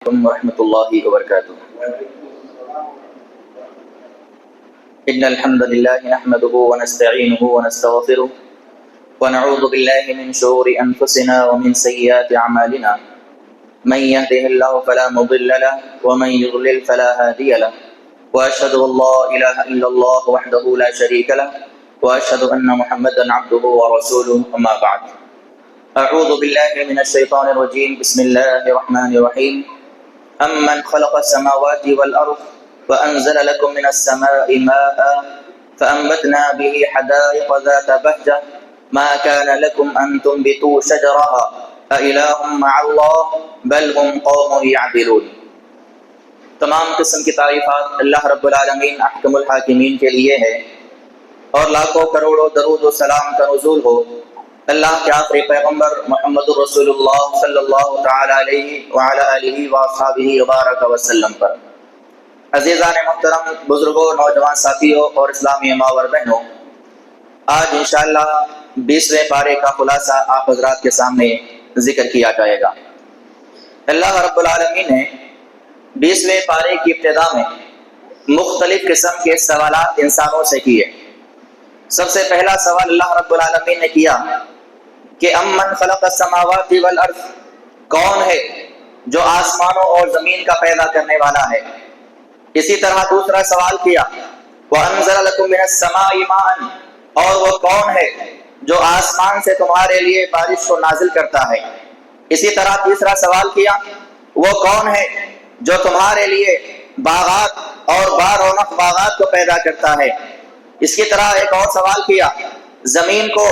ورحمۃ اللہ وبرکاتہ۔ ان الحمد لله نحمده ونستعينه ونستغفره ونعوذ بالله من شرور انفسنا ومن سيئات اعمالنا، من يهده الله فلا مضل له ومن يضلل فلا هادي له، واشهد ان لا اله الا الله وحده لا شريك له، واشهد ان محمدا عبده ورسوله، اما بعد۔ اعوذ بالله من الشيطان الرجيم، بسم الله الرحمن الرحيم۔ امن خلق السماوات والارض وانزل لكم من السماء ماء فانبتنا به حدائق ذات بهجة ما كان لكم ان تنبتوا شجرها أإله مع الله بل هم قوم يعدلون۔ تمام قسم کی تعریفات اللہ رب العالمین احکم الحاکمین کے لیے ہے، اور لاکھوں کروڑوں درود و سلام کا نزول ہو اللہ کے آخری پیغمبر محمد رسول اللہ صلی اللہ تعالی علیہ وعلی آلہ واصحابہ وبارک وسلم پر۔ عزیزان محترم، بزرگوں، نوجوان ساتھیوں اور اسلامی ماں اور بہنوں، آج انشاءاللہ 20ویں پارے کا خلاصہ آپ حضرات کے سامنے ذکر کیا جائے گا۔ اللہ رب العالمین نے 20ویں پارے کی ابتدا میں مختلف قسم کے سوالات انسانوں سے کیے۔ سب سے پہلا سوال اللہ رب العالمین نے کیا کہ امن خلق السماوات والارض، کون ہے جو آسمانوں اور زمین کا پیدا کرنے والا ہے۔ اسی طرح دوسرا سوال کیا وَأَنزَلَ لَكُم مِّنَ السَّمَاءِ مَاءً، اور وہ کون ہے جو آسمان سے تمہارے لیے بارش کو نازل کرتا ہے۔ اسی طرح تیسرا سوال کیا وہ کون ہے جو تمہارے لیے باغات اور بارونق باغات کو پیدا کرتا ہے۔ اس کی طرح ایک اور سوال کیا زمین کو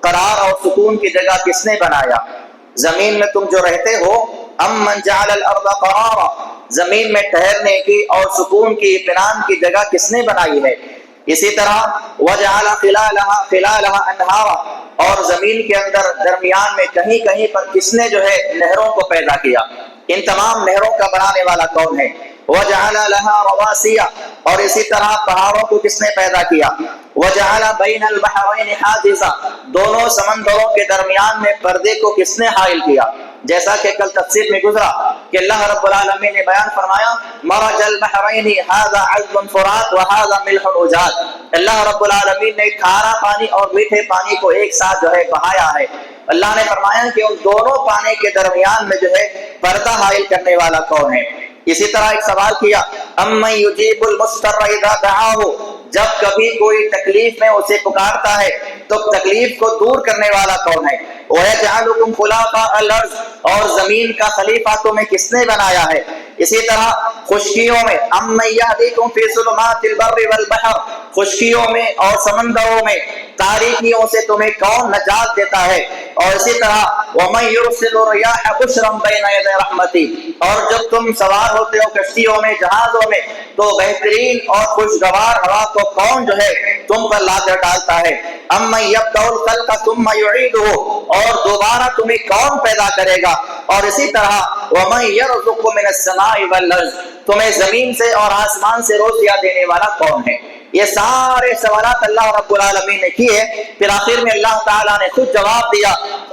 قرار اور سکون کی جگہ کس نے بنایا، زمین میں تم جو رہتے ہو، امن جعل الارض قرارا، زمین میں ٹھہرنے کی اور سکون کی اطمینان کی جگہ کس نے بنائی ہے۔ اسی طرح وجعل خلالها انہارا، اور زمین کے اندر درمیان میں کہیں کہیں پر کس نے جو ہے نہروں کو پیدا کیا، ان تمام نہروں کا بنانے والا کون ہے۔ وجعل لها رواسي، اور اسی طرح پہاڑوں کو کس نے پیدا کیا۔ وجعل بین البحرین حاجزا، دونوں سمندروں کے درمیان میں پردے کو کس نے حائل کیا۔ جیسا کہ کل تفسیر میں گزرا کہ اللہ رب العالمین نے بیان فرمایا مرج البحرین هذا عذب فرات وهذا ملح اجاج، اللہ رب العالمین نے کھارا پانی اور میٹھے پانی کو ایک ساتھ جو ہے بہایا ہے۔ اللہ نے فرمایا کہ ان دونوں پانی کے درمیان میں جو ہے پردہ حائل کرنے والا کون ہے۔ اسی طرح ایک سوال کیا امن یجیب المضطر اذا دعاہ، جب کبھی کوئی تکلیف میں اسے پکارتا ہے تو تکلیف کو دور کرنے والا کون ہے۔ وَيَجْعَلُكُمْ خُلَفَاءَ الْأَرْضِ، اور زمین کا خلیفہ تمہیں کس نے بنایا ہے۔ اسی طرح خشکیوں میں اَمَّن يَهْدِيكُمْ فِي ظُلُمَاتِ الْبَرِّ وَالْبَحْرِ، خشکیوں میں اور سمندروں میں تاریکیوں سے تمہیں کون نجات دیتا ہے۔ اور اسی طرح وَمَن يُرْسِلُ الرِّيَاحَ بُشْرًا بَيْنَ يَدَيْ رَحْمَتِهِ، اور جب تم سوار ہوتے ہو کشتیوں میں، جہازوں میں، تو بہترین اور خوشگوار ہوا کو کون جو ہے تم پر لا کر ڈالتا ہے۔ اَمَّن يَبْدَأُ الْخَلْقَ ثُمَّ يُعِيدُهُ، اور دوبارہ تمہیں کون پیدا کرے گا۔ اور اسی طرح وَمَن يَرْزُقُكُم مِّنَ السَّمَاءِ وَالْأَرْضِ، تمہیں زمین سے اور آسمان سے روزیاں دینے والا کون ہے۔ یہ سارے سوالات اللہ رب العالمین نے کیے، پھر آخر میں اللہ تعالیٰ نے خود جواب دیا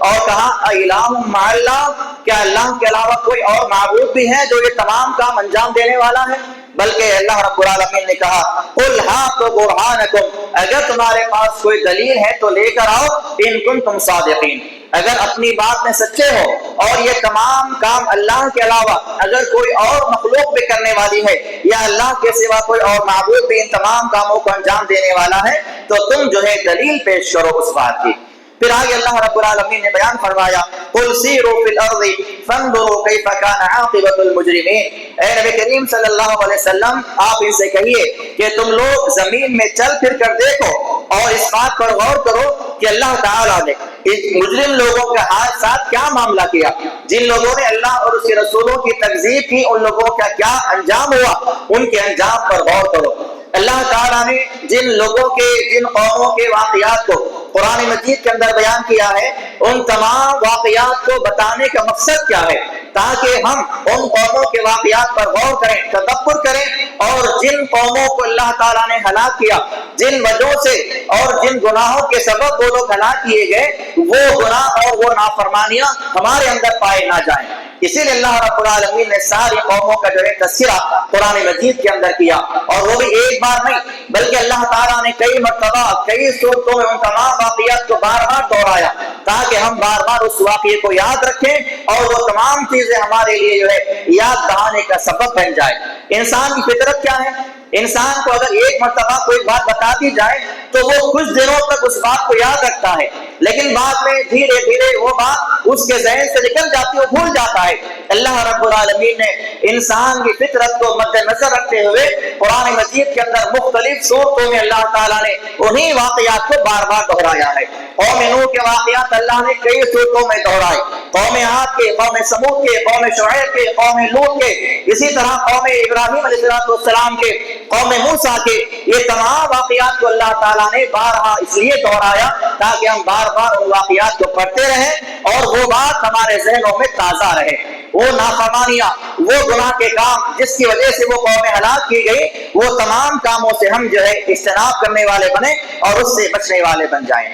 اور کہا اِلَٰهٌ مَّعَ اللَّهِ، کیا اللہ کے علاوہ کوئی اور معبود بھی ہے جو یہ تمام کام انجام دینے والا ہے۔ بلکہ اللہ رب العالمین نے کہا قُلْ هَاتُوا بُرْهَانَكُمْ، اگر تمہارے پاس کوئی دلیل ہے تو لے کر آؤ، ان کنتم صادقین، اگر اپنی بات میں سچے ہو اور یہ تمام کام اللہ کے علاوہ اگر کوئی اور مخلوق بھی کرنے والی ہے یا اللہ کے سوا کوئی اور معبود بھی ان تمام کاموں کو انجام دینے والا ہے تو تم جو ہے دلیل پیش کرو اس بات کی۔ پھر آگے اللہ رب العالمین نے بیان فرمایا قُلْ سِیرُوا فِی الْأَرْضِ فَانظُرُوا کَیْفَ کَانَ عَاقِبَةُ الْمُجْرِمِینَ، اے نبی کریم صلی اللہ علیہ وسلم آپ ان سے کہیے کہ تم لوگ زمین میں چل پھر کر دیکھو اور اس بات پر غور کرو کہ اللہ تعالیٰ نے اس مجرم لوگوں کے ساتھ کیا معاملہ کیا، جن لوگوں نے اللہ اور اس کے رسولوں کی تکذیب کی ان لوگوں کا کیا انجام ہوا، ان کے انجام پر غور کرو۔ اللہ تعالیٰ نے جن لوگوں کے جن قوموں کے واقعات کو قرآن مجید کے اندر بیان کیا ہے ان تمام واقعات کو بتانے کا مقصد کیا ہے، تاکہ ہم ان قوموں کے واقعات پر غور کریں، تدبر کریں، اور جن قوموں کو اللہ تعالیٰ نے ہلاک کیا، جن وجہوں سے اور جن گناہوں کے سبب وہ لوگ ہلاک کیے گئے، وہ گناہ اور وہ نافرمانیاں ہمارے اندر پائے نہ جائیں۔ اسی لیے اللہ رب العالمین نے ساری قوموں کا جو ہے تذکرہ قرآن مجید کے اندر کیا، اور وہ بھی ایک بار نہیں بلکہ اللہ تعالیٰ نے کئی مرتبہ کئی صورتوں میں ان تمام واقعات کو بار بار دہرایا تاکہ ہم بار بار اس واقعے کو یاد رکھیں اور وہ تمام چیزیں ہمارے لیے جو ہے یاد دہانے کا سبب بن جائے۔ انسان کی فطرت کیا ہے؟ انسان کو اگر ایک مرتبہ کوئی بات بتا دی جائے تو وہ کچھ دنوں تک اس بات کو یاد رکھتا ہے، لیکن بعد میں دھیرے دھیرے وہ بات اس کے ذہن سے نکل جاتی ہے، وہ بھول جاتا ہے۔ اللہ رب العالمین نے انسان کی فطرت کو مد نظر رکھتے ہوئے قرآن مجید کے اندر مختلف صورتوں میں اللہ تعالیٰ نے انہی واقعات کو بار بار دہرایا ہے۔ قوم نوح کے واقعات اللہ نے کئی صورتوں میں دہرائے، قوم عاد کے، قوم سمود کے، قوم شعیب کے، قوم لوط کے، اسی طرح قوم ابراہیم علیہ السلام کے، قوم موسیٰ کے، یہ تمام واقعات کو اللہ تعالیٰ نے بارہا اس لیے دہرایا تاکہ ہم بار بار ان واقعات کو پڑھتے رہیں اور وہ بات ہمارے ذہنوں میں تازہ رہے۔ وہ نافرمانیاں، وہ گناہ کے کام جس کی وجہ سے وہ قوم ہلاک کی گئی، وہ تمام کاموں سے ہم جو ہے اجتناب کرنے والے بنے اور اس سے بچنے والے بن جائیں۔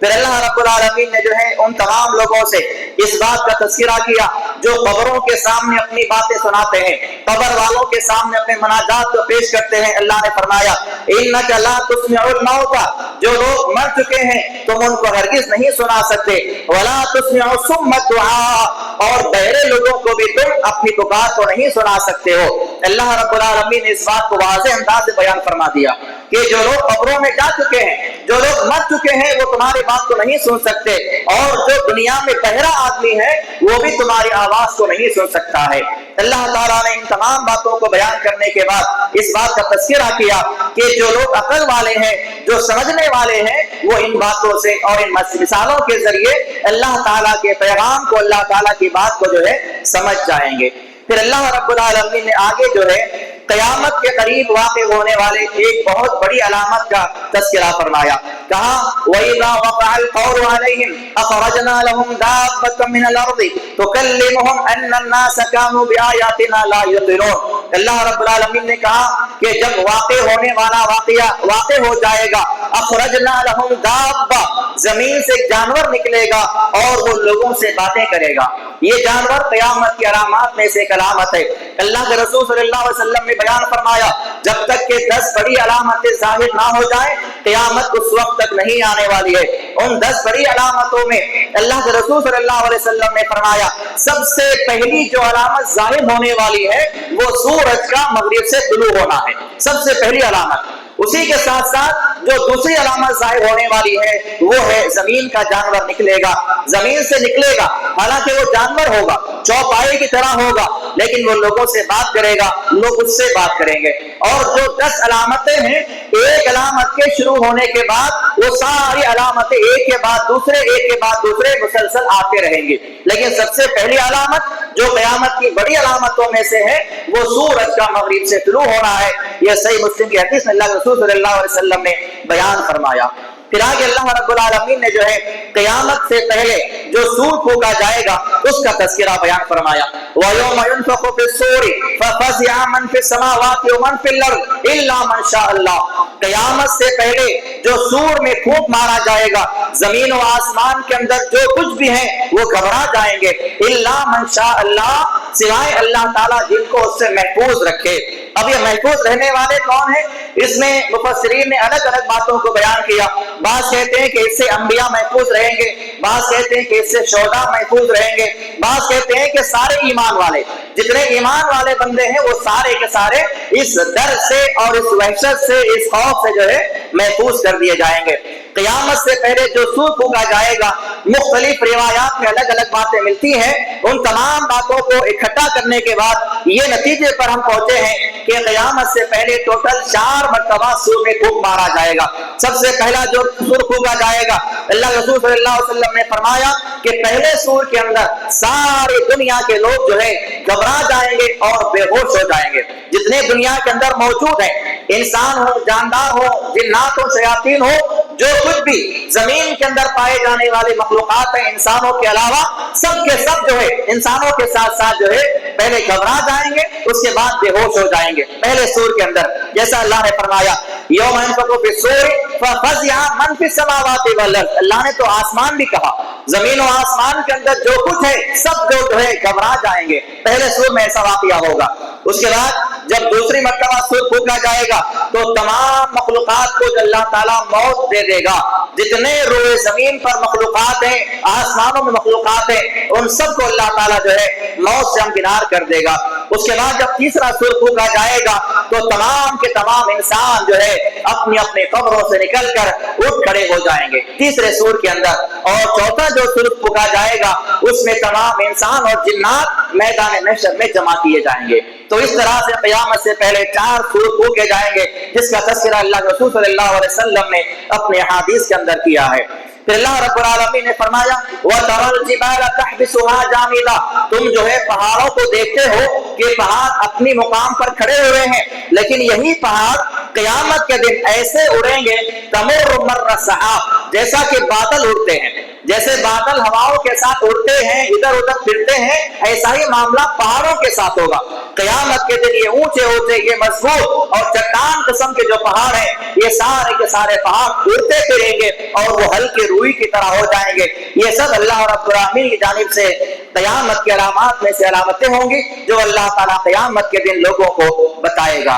پھر اللہ رب العالمین نے جو ہے ان تمام لوگوں سے اس بات کا تذکرہ کیا جو قبروں کے سامنے اپنی باتیں سناتے ہیں، قبر والوں کے سامنے اپنے مناجات کو پیش کرتے ہیں۔ اللہ نے فرمایا انک لا تسمع الموتى، جو لوگ مر چکے ہیں تم ان کو ہرگز نہیں سنا سکتے، ولا تسمع الصم الدعاء، اور بہرے لوگوں کو بھی تم اپنی پکار کو نہیں سنا سکتے ہو۔ اللہ رب العالمین نے اس بات کو واضح انداز سے بیان فرما دیا کہ جو لوگ قبروں میں جا چکے ہیں، جو لوگ مر چکے ہیں، وہ تمہاری بات کو نہیں سن سکتے، اور جو دنیا میں بہرا آدمی ہے وہ بھی تمہاری آواز کو نہیں سن سکتا ہے۔ اللہ تعالیٰ نے ان تمام باتوں کو بیان کرنے کے بعد اس بات کا تذکرہ کیا کہ جو لوگ عقل والے ہیں، جو سمجھنے والے ہیں، وہ ان باتوں سے اور ان مثالوں کے ذریعے اللہ تعالیٰ کے پیغام کو، اللہ تعالیٰ کی بات کو جو ہے سمجھ جائیں گے۔ پھر اللہ رب العالمین نے آگے جو ہے قیامت کے قریب واقع ہونے والے ایک بہت بڑی علامت کا تذکرہ فرمایا، کہا وَإِذَا وَقَعَ الْقَوْلُ عَلَيْهِمْ أَخْرَجْنَا لَهُمْ دَابَّةً مِّنَ الْأَرْضِ تُكَلِّمُهُمْ أَنَّ النَّاسَ كَانُوا بِآيَاتِنَا لَا يُوقِنُونَ۔ اللہ رب العالمین نے کہا کہ جب واقع ہونے والا واقعہ واقع ہو جائے گا، اخرجنا لہم دابہ، زمین سے ایک جانور نکلے گا اور وہ لوگوں سے باتیں کرے گا۔ یہ جانور قیامت کی علامات میں سے ایک علامت ہے۔ اللہ کے رسول صلی اللہ علیہ وسلم نے بیان فرمایا جب تک کہ 10 بڑی علامتیں ظاہر نہ ہو جائیں قیامت اس وقت تک نہیں آنے والی ہے۔ ان 10 بڑی علامتوں میں اللہ کے رسول صلی اللہ علیہ وسلم نے فرمایا سب سے پہلی جو علامت ظاہر ہونے والی ہے وہ سورج کا مغرب سے طلوع ہونا ہے، سب سے پہلی علامت۔ اسی کے ساتھ ساتھ جو دوسری علامت ظاہر ہونے والی ہے وہ ہے زمین کا جانور نکلے گا، زمین سے نکلے گا، حالانکہ وہ جانور ہوگا، چوپائے کی طرح ہوگا، لیکن وہ لوگوں سے بات کرے گا، لوگ اس سے بات کریں گے۔ اور جو 10 علامتیں ہیں، ایک علامت کے شروع ہونے کے بعد وہ ساری علامتیں ایک کے بعد دوسرے، ایک کے بعد دوسرے مسلسل آتے رہیں گے، لیکن سب سے پہلی علامت جو قیامت کی بڑی علامتوں میں سے ہے وہ سورج کا مغرب سے طلوع ہونا ہے۔ یہ صحیح مسلم کی حدیث میں اللہ کے رسول صلی اللہ علیہ وسلم نے بیان فرمایا۔ پھر آگے اللہ رب العالمین نے جو ہے قیامت سے پہلے جو سور پھونکا جائے گا اس کا تذکرہ بیان فرمایا، وَيَوْمَ يُنفَخُ فِي الصُّورِ فَفَزِعَ مَن فِي السَّمَاوَاتِ وَمَن فِي الْأَرْضِ إِلَّا مَن شَاءَ اللَّهُ۔ قیامت سے پہلے جو سور میں پھونک مارا جائے گا، زمین و آسمان کے اندر جو کچھ بھی ہیں وہ گھبرا جائیں گے، إِلَّا مَن شَاءَ اللَّهُ، سوائے اللہ تعالیٰ جن کو اس سے محفوظ رکھے۔ اب یہ محفوظ رہنے والے کون ہیں؟ اس میں مفسرین نے الگ الگ باتوں کو بیان کیا۔ بعض کہتے ہیں کہ اس سے انبیاء محفوظ رہیں گے، بعض کہتے ہیں کہ اس سے شہداء محفوظ رہیں گے، بعض کہتے ہیں کہ سارے ایمان والے، جتنے ایمان والے بندے ہیں وہ سارے کے سارے اس ڈر سے اور اس وحشت سے، اس خوف سے جو ہے محفوظ کر دیے جائیں گے۔ قیامت سے پہلے جو سور پھونکا جائے گا، مختلف روایات میں الگ الگ باتیں ملتی ہیں۔ ان تمام باتوں کو اکٹھا کرنے کے بعد یہ نتیجے پر ہم پہنچے ہیں کہ قیامت سے پہلے ٹوٹل 4 مرتبہ سور میں پھونک مارا جائے گا۔ سب سے پہلا جو سور پھونکا جائے گا، اللہ رسول صلی اللہ علیہ وسلم نے فرمایا کہ پہلے سور کے اندر ساری دنیا کے لوگ جو ہے گھبرا جائیں گے اور بے ہوش ہو جائیں گے۔ جتنے دنیا کے اندر موجود ہیں، انسان ہو، جاندار ہو، جنات ہو، شیاطین ہو، جو کچھ بھی زمین کے اندر پائے جانے والے مخلوقات ہیں انسانوں کے علاوہ، سب کے سب جو ہے انسانوں کے ساتھ ساتھ جو ہے پہلے گھبرا جائیں گے، اس کے بعد بے ہوش ہو جائیں گے پہلے سور کے اندر، جیسا اللہ نے فرمایا یوم ينفخ في الصور ففزع من في السماوات والارض، اللہ نے تو آسمان بھی کہا، زمین و آسمان کے اندر جو کچھ ہے سب جو ہے گھبرا جائیں گے، پہلے سور میں ایسا واقعہ ہوگا۔ اس کے بعد جب دوسری مرتبہ سور پھونکا جائے گا تو تمام مخلوقات کو اللہ تعالیٰ موت دے دے گا، جتنے روئے زمین پر مخلوقات ہیں، آسمانوں میں مخلوقات ہیں، ان سب کو اللہ تعالیٰ جو ہے موت سے ہمکنار کر دے گا۔ اس کے بعد جب تیسرا سور پھونکا جائے گا تو تمام کے تمام انسان جو ہے اپنی اپنی قبروں سے نکل کر اٹھ کھڑے ہو جائیں گے تیسرے سور کے اندر، اور چوتھا جو سور پھونکا جائے گا اس میں تمام انسان اور جنات میدان محشر میں جمع کیے جائیں گے۔ تو اس طرح سے قیامت سے پہلے 4 سور پھونکے جائیں گے، جس کا تذکرہ اللہ کے رسول صلی اللہ علیہ وسلم نے اپنے احادیث کے اندر کیا ہے۔ پھر اللہ رب العالمین نے فرمایا وَتَرَى الْجِبَالَ تَحْسَبُهَا جَامِدَةً، تم جو ہے پہاڑوں کو دیکھتے ہو کہ پہاڑ اپنی مقام پر کھڑے ہوئے ہیں، لیکن یہی پہاڑ قیامت کے دن ایسے اڑیں گے تَمُرُّ مَرَّ السَّحَابِ، جیسا کہ بادل اڑتے ہیں، جیسے بادل ہواؤں کے ساتھ اڑتے ہیں، ادھر ادھر پھرتے ہیں، ایسا ہی معاملہ پہاڑوں کے ساتھ ہوگا۔ قیامت کے دن یہ اونچے اونچے، یہ مضبوط اور چٹان قسم کے جو پہاڑ ہیں، یہ سارے کے سارے پہاڑ اڑتے پھریں گے اور وہ ہلکے روئی کی طرح ہو جائیں گے۔ یہ سب اللہ رب العالمین کی جانب سے قیامت کی علامات میں سے علامتیں ہوں گی جو اللہ تعالیٰ قیامت کے دن لوگوں کو بتائے گا۔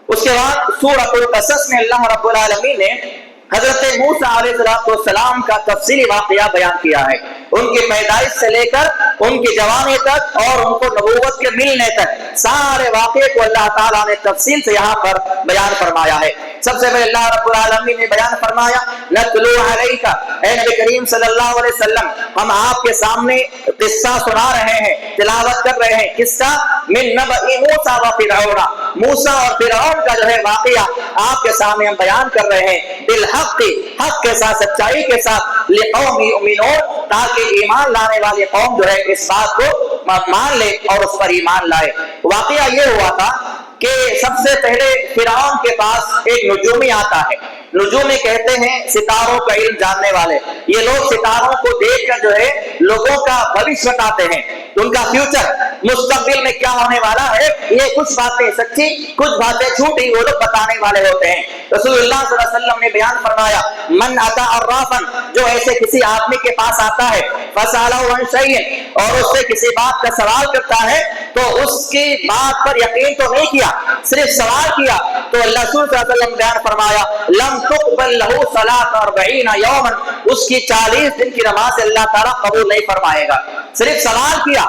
اس کے بعد سورۃ القصص میں اللہ رب العالمین نے حضرت موسیٰ علیہ السلام کا تفصیلی واقعہ بیان کیا ہے، ان کی پیدائش سے لے کر ان کی جوانی تک اور ان کو نبوت کے ملنے تک سارے واقعے کو اللہ تعالیٰ نے تفصیل سے یہاں پر بیان فرمایا ہے۔ سب سے پہلے اللہ رب العالمین نے بیان فرمایا نتلو علیک، اے نبی کریم صلی اللہ علیہ وسلم ہم آپ کے سامنے قصہ سنا رہے ہیں، تلاوت کر رہے ہیں، کس کا؟ من نبأ موسیٰ و فرعون، موسیٰ اور فرعون کا جو ہے واقعہ آپ کے سامنے ہم بیان کر رہے ہیں، بالحق، حق کے ساتھ، سچائی کے ساتھ، لقوم یؤمنون، تاکہ ایمان لانے والی قوم جو ہے اس بات کو مان لے اور اس پر ایمان لائے۔ واقعہ یہ ہوا تھا کہ سب سے پہلے فرعون کے پاس ایک نجومی آتا ہے، نجومی کہتے ہیں ستاروں کا علم جاننے والے، یہ لوگ ستاروں کو دیکھ کر جو ہے لوگوں کا بھوشیہ بتاتے ہیں، ان کا فیوچر، مستقبل میں کیا ہونے والا ہے، یہ کچھ باتیں سچی کچھ باتیں جھوٹی وہ لوگ بتانے والے ہوتے ہیں۔ رسول اللہ صلی اللہ علیہ وسلم نے بیان فرمایا من اتی عرافا، جو ایسے کسی آدمی کے پاس آتا ہے فسالہ عن شیء، اور اس سے کسی بات کا سوال کرتا ہے تو اس کی بات پر یقین تو نہیں کیا، صرف سوال کیا، تو اللہ رسول صلی اللہ علیہ وسلم بیان فرمایا لم تقبل له صلاۃ 40 یوما، اس کی 40 دن کی نماز اللہ تعالیٰ قبول نہیں فرمائے گا۔ صرف سوال کیا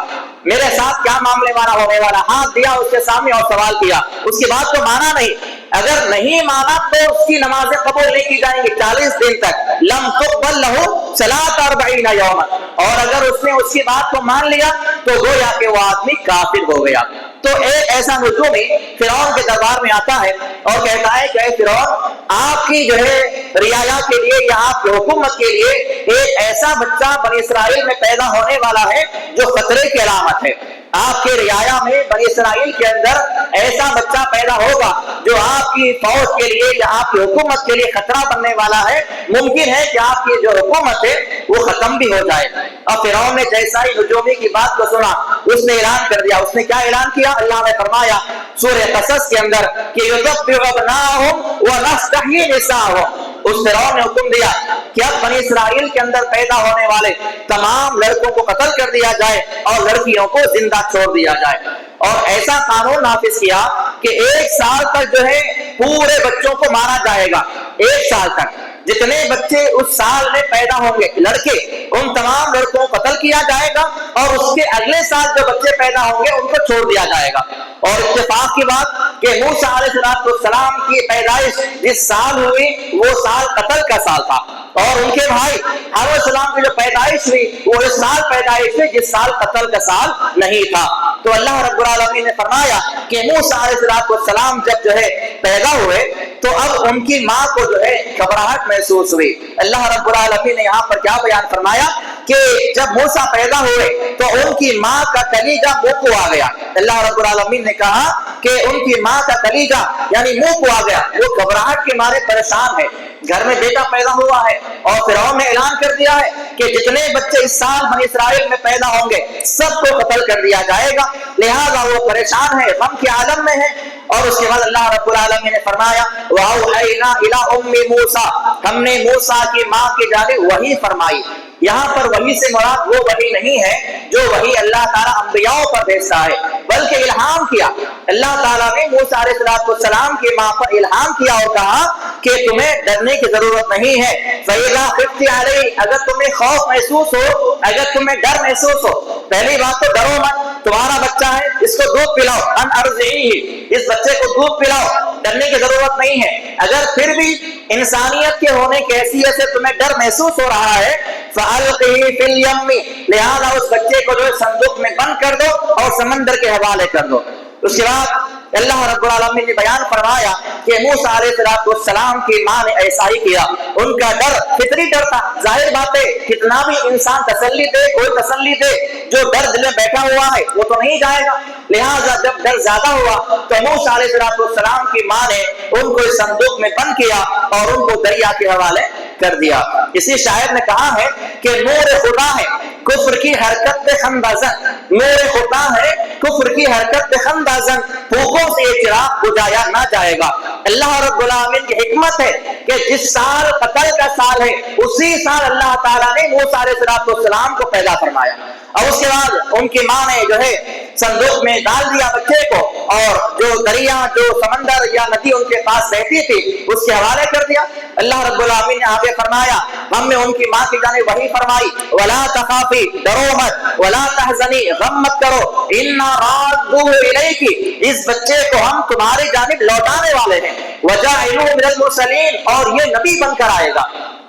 میرے ساتھ کیا معاملے والا ہونے والا، ہاتھ دیا اس کے سامنے اور سوال کیا، اس کی بات کو مانا نہیں، اگر نہیں مانا تو اس کی نمازیں قبول نہیں کی جائیں گی 40 دن تک۔ لم تقبل له صلاۃ 40 یوما، اور اگر اس نے اس کی بات کو مان لیا تو گویا کہ وہ آدمی کافر ہو گیا۔ تو ایک ایسا نجومی فرعون کے دربار میں آتا ہے اور کہتا ہے کہ اے فرعون، آپ کی جو ہے رعایا کے لیے یا آپ کی حکومت کے لیے ایک ایسا بچہ بنی اسرائیل میں پیدا ہونے والا ہے جو خطرے کی علامت ہے، آپ کے رعایا میں بنی اسرائیل کے اندر ایسا بچہ پیدا ہوگا جو آپ کی فوج کے لیے یا آپ کی حکومت کے لیے خطرہ بننے والا ہے، ممکن ہے کہ آپ کی جو حکومت ہے وہ ختم بھی ہو جائے۔ اور فرعون نے جیسا ہی نجومی کی بات کو سنا اس نے اعلان کر دیا، اس نے کیا اعلان کیا؟ اللہ نے فرمایا سورہ قصص کے اندر کہ یذبح ابناءهم ونستحيي نساءهم، اس فرعون نے حکم دیا کہ اب بنی اسرائیل کے اندر پیدا ہونے والے تمام لڑکوں کو قتل کر دیا جائے اور لڑکیوں کو زندہ چھوڑ دیا جائے، اور ایسا قانون نافذ کیا کہ 1 سال تک جو ہے پورے بچوں کو مارا جائے گا، 1 سال تک جتنے بچے اس سال میں پیدا ہوں گے لڑکے، ان تمام لڑکوں کو قتل کیا جائے گا، اور اس کے اگلے سال جو بچے پیدا ہوں گے ان کو چھوڑ دیا جائے گا۔ اور اتفاق کی بات کہ موسیٰ علیہ السلام کی پیدائش جس سال ہوئی وہ سال قتل کا سال تھا، اور ان کے بھائی ہارون علیہ السلام کی جو پیدائش ہوئی وہ اس سال پیدائش ہوئی جس سال قتل کا سال نہیں تھا۔ تو اللہ رب العالمین نے فرمایا کہ موسیٰ علیہ السلام جب جو ہے پیدا ہوئے تو اب ان کی ماں کو جو ہے گھبراہٹ محسوس ہوئی۔ اللہ رب العالمین نے یہاں پر کیا بیان فرمایا کہ جب موسیٰ پیدا ہوئے تو ان کی ماں کا کلیجہ منہ کو آ گیا۔ اللہ رب العالمین نے کہا کہ ان کی ماں کا کلیجہ یعنی منہ کو آ گیا، وہ گھبراہٹ کے مارے پریشان ہے، گھر میں بیٹا پیدا ہوا ہے اور فرعون نے اعلان کر دیا ہے کہ جتنے بچے اس سال بنی اسرائیل میں پیدا ہوں گے سب کو قتل کر دیا جائے گا، لہذا وہ پریشان ہے، غم کے عالم میں ہے۔ اور اس کے بعد اللہ رب العالمین نے فرمایا وَأَوْحَيْنَا إِلَىٰ أُمِّ مُوسَىٰ، ہم نے موسیٰ کی ماں کی جانب وحی فرمائی۔ یہاں پر وحی سے مراد وہ وحی نہیں ہے جو وحی اللہ تعالیٰ انبیاءوں پر بھیجتا ہے، بلکہ الہام کیا، اللہ تعالیٰ نے موسیٰ علیہ السلام کی ماں پر الہام کیا اور کہا کہ تمہیں ڈرنے کی ضرورت نہیں ہے، فَإِذَا خِفْتِ عَلَيْهِ، اگر تمہیں خوف محسوس ہو، اگر تمہیں ڈر محسوس ہو، پہلی بات تو ڈرو مت، تمہارا بچہ ہے اس کو دودھ پلاؤ، ان ارضعیہ، اس بچے کو دودھ پلاؤ، ڈرنے کی ضرورت نہیں ہے۔ اگر پھر بھی انسانیت کے ہونے کی حیثیت سے تمہیں ڈر محسوس ہو رہا ہے فَأَلْقِهِ فِي الْيَمِّ، لہذا اس بچے کو جو صندوق میں بند کر دو اور سمندر کے حوالے کر دو۔ اس کے بعد اللہ رب العالمین نے بیان فرمایا کہ موسیٰ علیہ السلام کی ماں نے ایسا ہی کیا، ان کا ڈر فطری ڈر تھا، ظاہر بات ہے کتنا بھی انسان تسلی دے، کوئی تسلی دے، جو ڈر دل میں بیٹھا ہوا ہے وہ تو نہیں جائے گا، لہٰذا جب ڈر زیادہ ہوا تو موسیٰ علیہ السلام کی ماں نے ان کو اس صندوق میں بند کیا اور ان کو دریا کے حوالے کر دیا۔ اسی شاعر نے کہا ہے کہ نور خدا ہے کفر کی حرکت پہ خندازن، نور خدا ہے کفر کی حرکت پہ خندازن، پھوکوں سے یہ چراغ بجھایا نہ جائے گا۔ اللہ رب العالمین کی حکمت ہے کہ جس سال قتل کا سال ہے اسی سال اللہ تعالیٰ نے موسیٰ علیہ السلام کو پیدا فرمایا، اور اس کے بعد ان کی ماں نے جو ہے صندوق میں ڈال دیا بچے کو، اور جو دریا، جو سمندر یا ندی ان کے پاس بہتی تھی اس کے حوالے کر دیا۔ اللہ رب العالمین نے آگے فرمایا، ہم نے ان کی ماں کی جانب وحی فرمائی ولا تخافی، ڈرو مت، ولا تحزنی، غم مت کرو، انا رادوہ الیک، اس بچے کو ہم تمہاری جانب لوٹانے والے ہیں، وجاعلوہ من المرسلین، اور یہ نبی بن کر آئے گا،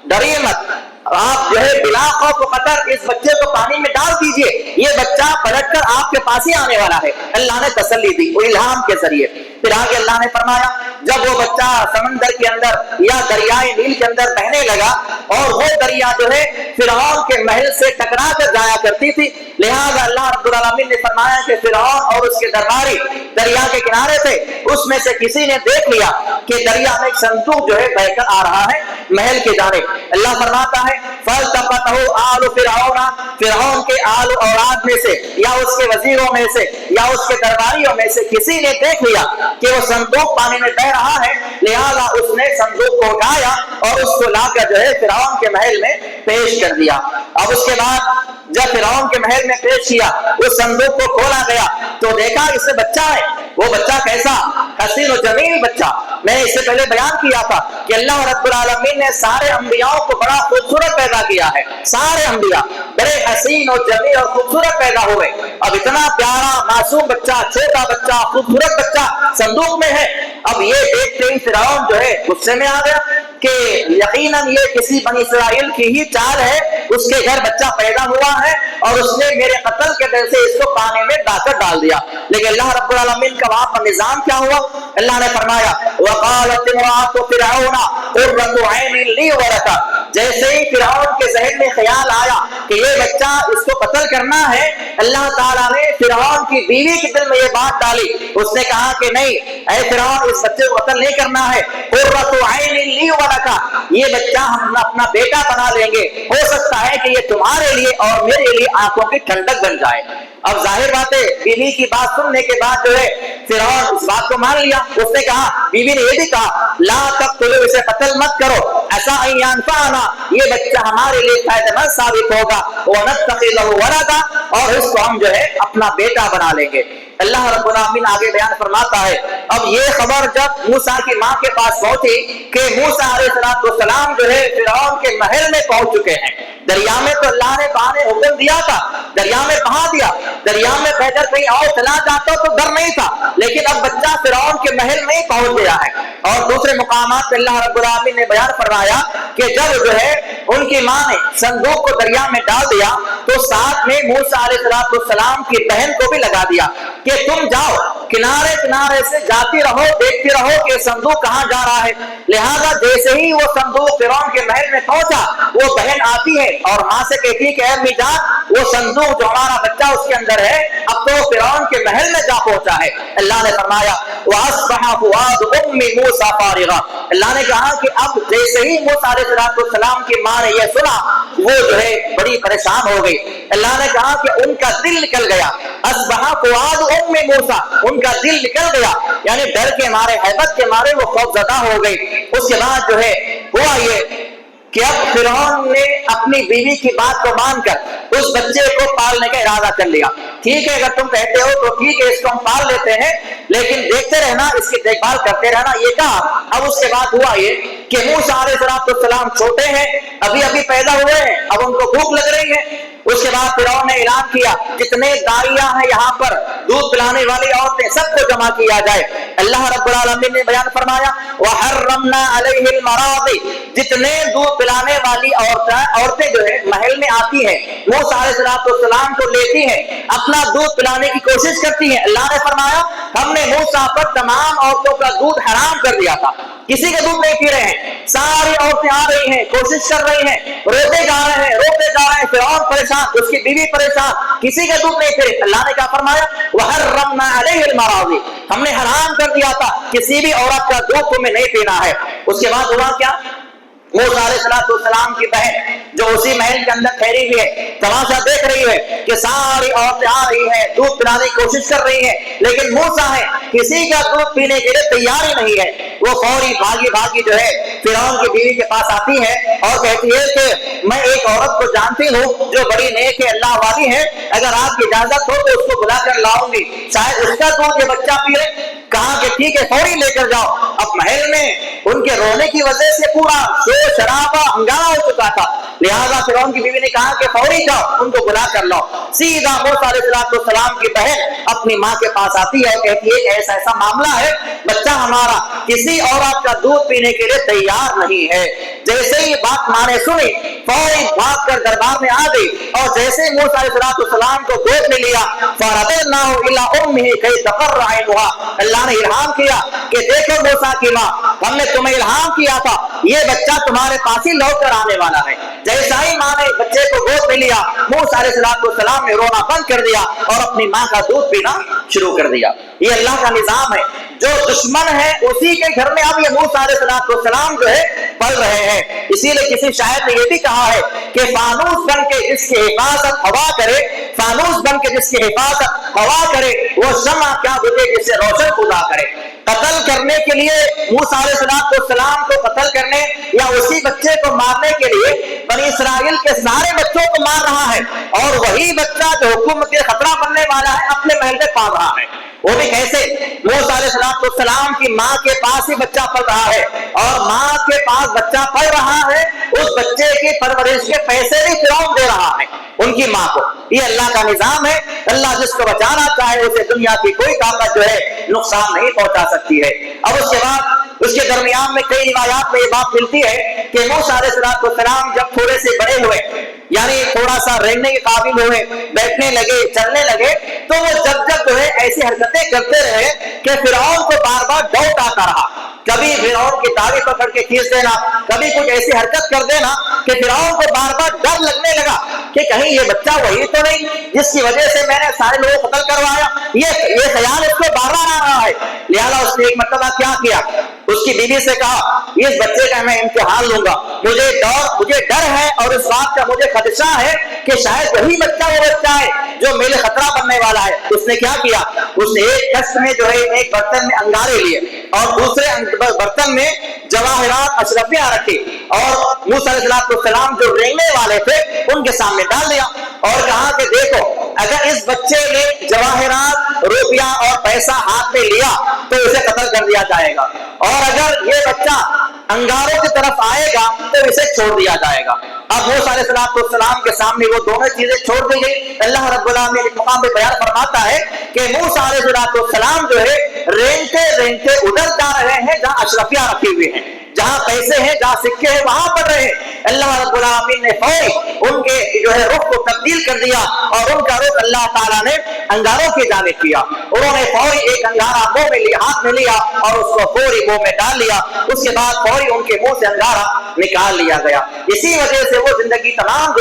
ڈریے مت، آپ جو ہے بلا خوف و خطر اس بچے کو پانی میں ڈال دیجئے، یہ بچہ پلٹ کر آپ کے پاس ہی آنے والا ہے۔ اللہ نے تسلی دی وہ الہام کے ذریعے۔ پھر آگے اللہ نے فرمایا جب وہ بچہ سمندر کے اندر یا دریائے نیل کے اندر بہنے لگا، اور وہ دریا جو ہے فرعون کے محل سے ٹکرا کر جایا کرتی تھی، لہذا اللہ رب العالمین نے فرمایا کہ فرعون اور اس کے درباری دریا کے کنارے تھے، اس میں سے کسی نے دیکھ لیا کہ دریا میں ایک صندوق جو ہے بہ کر آ رہا ہے محل کے جانب۔ اللہ فرماتا ہے فَالْتَقَطَهُ آلُ فِرْعَوْنَ، فرعون کے آل و اولاد میں سے یا اس کے وزیروں میں سے یا اس کے درباریوں میں سے کسی نے دیکھ لیا کہ وہ صندوق پانی میں بہ رہا ہے، لہذا اس نے صندوق کو اٹھایا اور اس کو لا کر جو ہے فرعون کے محل میں پیش کر دیا۔ اب اس کے بعد جب فرعون کے محل میں پیش کیا اس صندوق کو کھولا گیا تو دیکھا اس سے بچہ ہے، وہ بچہ کیسا حسین و جمیل بچہ۔ میں نے اس سے پہلے بیان کیا تھا کہ اللہ رب العالمین نے سارے انبیاء کو بڑا خوبصورت پیدا کیا ہے، سارے انبیاء بڑے حسین و جمیل اور خوبصورت پیدا ہوئے، اب اتنا پیارا معصوم بچہ، چھوٹا بچہ، خوبصورت بچہ صندوق میں ہے۔ اب یہ دیکھتے ہی فرعون جو ہے غصے میں آ گیا کہ یقیناً یہ کسی بنی اسرائیل کی ہی چال ہے، اس کے گھر بچہ پیدا ہوا ہے اور اس نے میرے قتل کے ڈر سے اس کو پانی میں ڈال دیا۔ لیکن اللہ رب العالمین کا وہاں پر نظام کیا ہوا؟ اللہ نے فرمایا وقالت امرأۃ فرعون قرۃ عین لی ولک، جیسے ہی فرعون کے ذہن میں خیال آیا کہ یہ بچہ اس کو قتل کرنا ہے، اللہ تعالیٰ نے فرعون کی بیوی کے دل میں یہ بات ڈالی، اس نے کہا کہ نہیں اے فرعون اس بچے کو قتل نہیں کرنا ہے، قرۃ عین لی ولک، یہ بچہ ہم اپنا بیٹا بنا لیں گے، ہو سکتا ہے کہ یہ تمہارے لیے اور میرے لیے آنکھوں کی ٹھنڈک بن جائے۔ اب ظاہر بات ہے بیوی کی بات سننے کے بعد جو ہے فرعون اس بات کو مان لیا، اس نے کہا، بیوی نے یہ بھی کہا لا تقتلوا، اسے قتل مت کرو، ایسا ان ينفعنا، یہ بچہ ہمارے لیے فائدہ مند ثابت ہوگا، ونتخذه ولدا، اور اس کو ہم جو ہے اپنا بیٹا بنا لیں گے۔ اللہ رب العالمین آگے بیان فرماتا ہے اب یہ خبر جب موسیٰ کی ماں کے پاس پہنچی کہ موسیٰ علیہ السلام جو ہے فرعون کے محل میں پہنچ چکے ہیں، دریا میں تو اللہ نے بہانے حکم دیا تھا، دریا میں بہا دیا، دریا میں بہ کر کہیں اور چلا جاتا تو ڈر نہیں تھا، لیکن اب بچہ فرعون کے محل میں ہی پہنچ گیا ہے۔ اور دوسرے مقامات پہ اللہ رب العالمین نے بیان فرمایا کہ جب جو ہے ان کی ماں نے صندوق کو دریا میں ڈال دیا تو ساتھ میں موسیٰ علیہ السلام کی بہن کو بھی لگا دیا کہ تم جاؤ کنارے کنارے سے جاتی رہو، دیکھتی رہو کہ صندوق کہاں جا رہا ہے۔ لہذا جیسے ہی وہ صندوق فرعون کے محل میں پہنچا، وہ بہن آتی ہے اور ماں سے کہتی ہے کہ اے امی جان، وہ صندوق جو ہمارا بچہ اس کے اندر ہے اب تو فرعون کے محل میں جا پہنچا ہے۔ اللہ نے فرمایا وَأَصْبَحَ فُؤَادُ أُمِّ مُوسَىٰ فَارِغًا، اللہ نے کہا کہ اب جیسے ہی موسیٰ علیہ السلام کی ماں نے یہ سنا، وہ جو ہے بڑی پریشان ہو گئی۔ اللہ نے کہا کہ ان کا دل نکل گیا، اصبح فؤاد ام موسیٰ، ان کا دل نکل گیا، یعنی ڈر کے مارے، ہیبت کے مارے وہ خوف زدہ ہو گئی۔ اس کے بعد جو ہے ہوا یہ کہ اب فرعون نے اپنی بیوی کی بات کو مان کر اس بچے کو پالنے کا ارادہ کر لیا۔ ٹھیک ہے اگر تم کہتے ہو تو ٹھیک ہے، اس کو ہم پال لیتے ہیں، لیکن دیکھتے رہنا، اس کی دیکھ بھال کرتے رہنا، یہ کہا۔ اب اس کے بعد ہوا یہ کہ موسیٰ علیہ السلام چھوٹے ہیں، ابھی ابھی پیدا ہوئے ہیں، اب ان کو بھوک لگ رہی ہے۔ اس کے بعد فرعون نے اعلان کیا جتنے داعیاں ہیں یہاں پر، دودھ پلانے والی عورتیں، سب کو جمع کیا جائے۔ اللہ رب العالمین نے بیان فرمایا وَحَرَّمْنَا عَلَيْهِ الْمَرَاضِعَ، جتنے دودھ پلانے والی عورتیں جو ہے محل میں آتی ہیں، موسیٰ علیہ السلام کو لیتی ہیں، اپنا دودھ پلانے کی کوشش کرتی ہیں، اللہ نے فرمایا ہم نے موسیٰ پر تمام عورتوں کا دودھ حرام کر دیا تھا، کسی کا دودھ نہیں پی رہے ہیں، ساری عورتیں آ رہی ہیں، کوشش کر رہی ہیں، روتے جا رہے ہیں، روتے جا رہے ہیں، فرعون پریشان، اس کی بیوی پریشان، کسی کا دودھ نہیں پی رہے۔ اللہ نے کیا فرمایا وَحَرَّمْنَا عَلَيْهِ الْمَرَاضِعَ، ہم نے حرام کر دیا تھا کسی بھی عورت کا دودھ تمہیں نہیں پینا ہے۔ اس کے بعد ہوا کیا، موسیٰ علیہ السلام کی بہن جو اسی محل کے اندر ٹھہری ہوئی ہے، تماشا دیکھ رہی ہے کہ ساری عورتیں آ رہی ہیں، دودھ پلانے کی کوشش کر رہی ہیں، لیکن موسیٰ ہے کسی کا دودھ پینے کے لیے تیار ہی نہیں ہے۔ وہ فوری بھاگی بھاگی جو ہے فرعون کی بیوی کے پاس آتی ہے اور کہتی ہے کہ میں ایک عورت کو جانتی ہوں جو بڑی نیک ہے، اللہ والی ہے، اگر آپ کی اجازت ہو تو اس کو بلا کر لاؤں گی، شاید اس کا دودھ یہ بچہ پی لے۔ کہا کہ ٹھیک ہے فوری لے کر جاؤ۔ اب محل میں ان کے رونے کی وجہ سے پورا شور شرابہ ہنگامہ ہو چکا تھا، لہذا فرعون کی بیوی نے کہا کہ فوری جاؤ ان کو بلا کر لاؤ۔ سیدھا موسیٰ علیہ السلام کی بہن اپنی ماں کے پاس آتی ہے، کہتی ہے کہ ایسا ایسا معاملہ ہے، بچہ ہمارا کسی عورت کا دودھ پینے کے لیے تیار نہیں ہے۔ جیسے ہی بات ماں نے سنی فوری بھاگ کر دربار میں آ گئی اور جیسے ہی موسیٰ علیہ السلام کو گود میں لیا فَرَدَدْنَاهُ إِلَىٰ أُمِّهِ كَيْ تَقَرَّ عَيْنُهَا، اللہ نے الہام کیا کہ دیکھو موسیٰ کی ماں، ہم نے تمہیں الہام کیا تھا یہ بچہ تمہارے پاس ہی لوٹ کر آنے والا ہے۔ جیسا ہی ماں نے بچے کو گود میں لیا، موسیٰ علیہ السلام نے رونا بند کر دیا اور اپنی ماں کا دودھ پینا شروع کر دیا۔ یہ اللہ کا نظام ہے، جو دشمن ہے اسی کے گھر میں اب یہ موسیٰ علیہ السلام جو ہے پل رہے ہیں۔ اسی لیے کسی شاعر نے یہ بھی کہا ہے کہ فانوس بن کے جس کی حفاظت ہوا کرے، فانوس بن کے جس کی حفاظت ہوا کرے، وہ شمع کیا بجھے جسے روشن خدا کرے۔ قتل کرنے کے لیے موسیٰ علیہ السلام کو قتل کرنے یا اسی بچے کو مارنے کے لیے بنی اسرائیل کے سارے بچوں کو مار رہا ہے، اور وہی بچہ جو حکومت کے خطرہ بننے والا ہے اپنے محل میں پال رہا ہے۔ وہ بھی کیسے؟ موسیٰ علیہ السلام کی ماں کے پاس ہی بچہ پل رہا ہے، اور ماں کے پاس بچہ پل رہا ہے، اس بچے کی پرورش کے پیسے بھی فرعون دے رہا ہے ان کی ماں کو۔ یہ اللہ کا نظام ہے، اللہ جس کو بچانا چاہے اسے دنیا کی کوئی طاقت جو ہے نقصان نہیں پہنچا سکتی ہے۔ اب اس کے بعد اس کے درمیان میں کئی روایات میں یہ بات ملتی ہے کہ موسیٰ علیہ السلام جب تھوڑے سے بڑے ہوئے، یعنی تھوڑا سا رہنے کے قابل ہوئے، بیٹھنے لگے، چلنے لگے، تو وہ جب جو ہے ایسی حرکتیں کرتے رہے کہ فرعون کو بار بار ڈاؤٹ آتا رہا۔ کبھی فرعون کی داڑھی پکڑ کے کھینچ دینا، کبھی کچھ ایسی حرکت کر دینا کہ فرعون کو بار بار ڈر لگنے لگا کہ کہیں یہ بچہ وہی تو نہیں جس کی وجہ سے میں نے سارے لوگوں کو قتل کروایا۔ یہ خیال اس کو بار بار آ رہا ہے، لہذا اس نے ایک مرتبہ کیا کیا، اس کی بیوی سے کہا اس بچے کا میں امتحان لوں گا، مجھے ڈر ہے اور اس بات کا مجھے خدشہ ہے کہ شاید وہی بچہ وہ بچہ ہے جو میرے خطرہ بننے والا ہے۔ اس نے کیا کیا، اس نے ایک کشت میں جو ہے ایک برتن میں انگارے لیے اور دوسرے برتن میں جواہرات اشرفیاں رکھی، اور موسیٰ علیہ السلام جو رینگنے والے تھے ان کے سامنے ڈال دیا اور کہا کہ دیکھو اگر اس بچے نے جواہرات، روپیہ اور پیسہ ہاتھ میں لیا تو اسے قتل کر دیا جائے گا، اور اگر یہ بچہ انگاروں کی طرف آئے گا تو اسے چھوڑ دیا جائے گا۔ اب موسیٰ علیہ السلام کے سامنے وہ دونوں چیزیں چھوڑ دی گئی۔ اللہ رب العالمین ایک مقام پہ بیان فرماتا ہے کہ موسیٰ علیہ السلام جو ہے رینگتے رینگتے ادھر جا رہے ہیں جہاں اشرفیاں رکھی ہوئی ہیں، جہاں پیسے ہیں, جہاں سکے ہیں, وہاں پر رہے. اللہ رب العالمین نے فوری ان کے رخ کو تبدیل کر دیا اور ان کا رخ اللہ تعالیٰ نے انگاروں کی جانب کیا. انہوں نے فوری ایک انگارہ منہ میں لیا, ہاتھ میں لیا اور اس کو فوری منہ میں ڈال لیا. اس کے بعد فوری ان کے منہ سے انگارہ نکال لیا گیا. اسی وجہ سے وہ زندگی تمام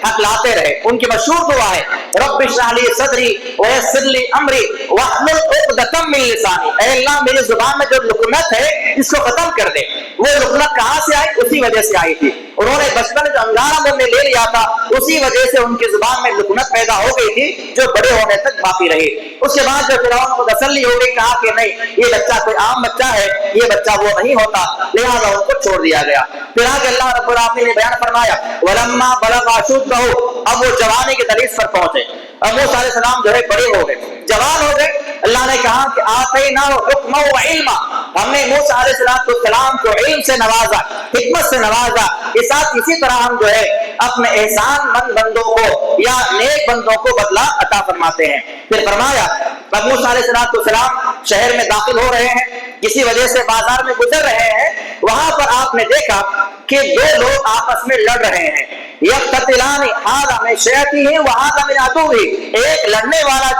ہکلاتے رہے. ان کی مشہور دعا ہے رب اشرح لی صدری ویسر لی امری واحلل عقدۃ من لسانی, اے اللہ میری زبان میں جو لکنت ہے اس کو ختم کر دے. وہ لکنت کہاں سے آئی؟ اسی وجہ سے آئی تھی. انہوں نے بچپن جو انگارہ منہ میں لے لیا تھا اسی وجہ سے ان کی زبان میں لکنت پیدا ہو گئی تھی جو بڑے ہونے تک باقی رہی. اس کے بعد جب فرعون کو تسلی ہو گئی, کہا کہ نہیں یہ بچہ کوئی عام بچہ ہے, یہ بچہ وہ نہیں ہوتا, لہٰذا ان کو چھوڑ دیا گیا. پھر آگے اللہ رب العالمین نے بیان فرمایا ولما بلغ اشدہ, اب وہ جوانی کی دریچ پر پہنچے. اب موسیٰ علیہ السلام بڑے ہو گئے, جوان ہو گئے. اللہ نے کہا کہ آتیناہ حکما و علما, ہم نے موسیٰ علیہ السلام کو علم سے نوازا, حکمت سے نوازا. اس ساتھ اسی طرح ہم اپنے احسان مند بندوں کو یا نیک بندوں کو بدلہ عطا فرماتے ہیں. پھر فرمایا اب موسیٰ علیہ السلام شہر میں داخل ہو رہے ہیں, کسی وجہ سے بازار میں گزر رہے ہیں. وہاں پر آپ نے دیکھا کہ دو لوگ آپس میں لڑ رہے ہیں. یقتتلان ھذا من شیعته وھذا من عدوہ, ایک لڑنے والا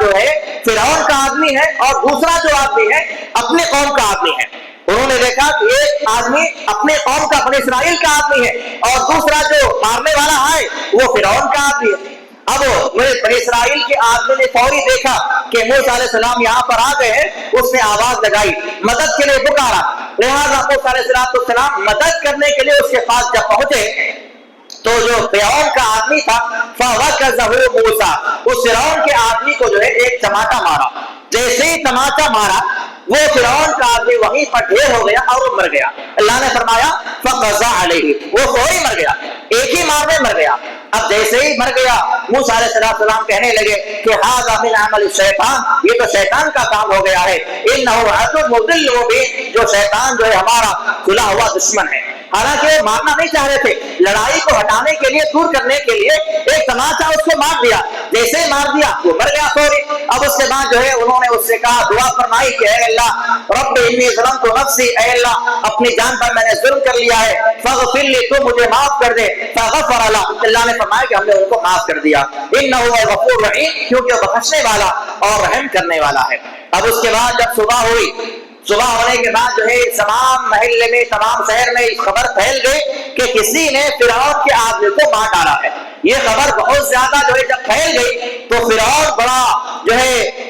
فرعون کا آدمی ہے اور دوسرا جو آدمی ہے اپنے قوم کا آدمی ہے. انہوں نے دیکھا کہ ایک آدمی اپنے قوم کا, بنی اسرائیل کا آدمی ہے اور دوسرا جو مارنے والا ہے وہ فرعون کا آدمی ہے. اب بنی اسرائیل کے آدمی نے فوری دیکھا کہ موسیٰ علیہ السلام یہاں پر آ گئے ہیں, اس نے آواز لگائی, مدد کے لیے پکارا. لہٰذا موسیٰ علیہ السلام مدد کرنے کے لیے اس کے پاس جب پہنچے تو جو فرعون کا آدمی تھا فوکزہ موسیٰ, اس فرعون کے آدمی کو ایک چماٹا مارا. جیسے ہی تماچا مارا وہ فرعون کا آدمی وہیں پر ڈھیر ہو گیا اور وہ مر گیا. اللہ نے فرمایا فقضى علیہ, وہ فوری مر گیا, ایک ہی مار میں مر گیا. اب جیسے ہی مر گیا موسیٰ علیہ السلام کہنے لگے کہ ھذا من عمل الشیطان, یہ تو شیطان کا کام ہو گیا ہے. انہ عدو مضل مبین, جو شیطان ہمارا کھلا ہوا دشمن ہے. حالانکہ وہ مارنا نہیں چاہ رہے تھے, لڑائی کو ہٹانے کے لیے, دور کرنے کے لیے ایک تماچا اس کو مار دیا. جیسے ہی مار دیا وہ مر گیا فوری. اب اس کے بعد انہوں نے اس سے کہا, دعا فرمائی کہ اے اللہ رب انی ظلمت نفسی, اے اللہ اپنی جان پر میں نے ظلم کر لیا ہے, فاغفر لی, تو مجھے معاف کر دے. فغفر له, اللہ نے فرمایا کہ ہم نے ان کو معاف کر دیا. انہ هو الغفور الرحیم, کیونکہ وہ بخشنے والا اور رحم کرنے والا ہے. اب اس کے بعد جب صبح ہوئی, صبح ہونے کے بعد تمام محلے میں, تمام شہر میں خبر پھیل گئی کہ کسی نے فرعون کے آدمی کو مار ڈالا ہے. یہ خبر بہت زیادہ جب پھیل گئی تو فرعون بڑا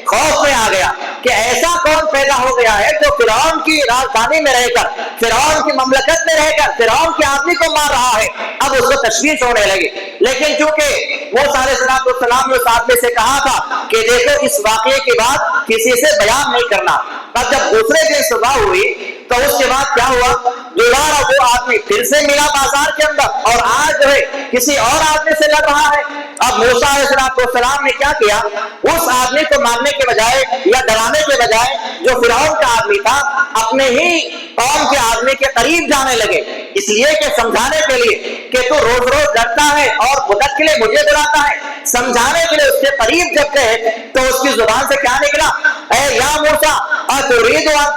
خوف میں آ گیا کہ ایسا کون پیدا ہو گیا ہے جو فرعون کی راجدھانی میں رہ کر, فرعون کی مملکت میں رہ کر فرعون کے آدمی کو مار رہا ہے. اب اس کو تشویش ہونے لگی. لیکن چونکہ موسیٰ علیہ السلام نے اس آدمی سے کہا تھا کہ دیکھو اس واقعے کے بعد کسی سے بیان نہیں کرنا. اب جب دوسرے دن صبح ہوئی تو اس کے بعد کیا ہوا, دوبارہ وہ آدمی پھر سے ملا بازار کے اندر اور آج کسی اور آدمی سے لڑ رہا ہے. اب موسیٰ علیہ السلام نے کیا کیا, اس آدمی کو مارنے کے بجائے یا ڈرانے کے بجائے جو فرعون کا آدمی تھا اپنے ہی قوم کے آدمی کے قریب جانے لگے, اس لیے کہ سمجھانے کے لیے کہ تو روز روز ڈرتا ہے اور مدد کے لیے مجھے ڈراتا ہے. سمجھانے کے لیے اس کے قریب جب گئے تو اس کی زبان سے کیا نکلا, اے یا موسیٰ اتريد ان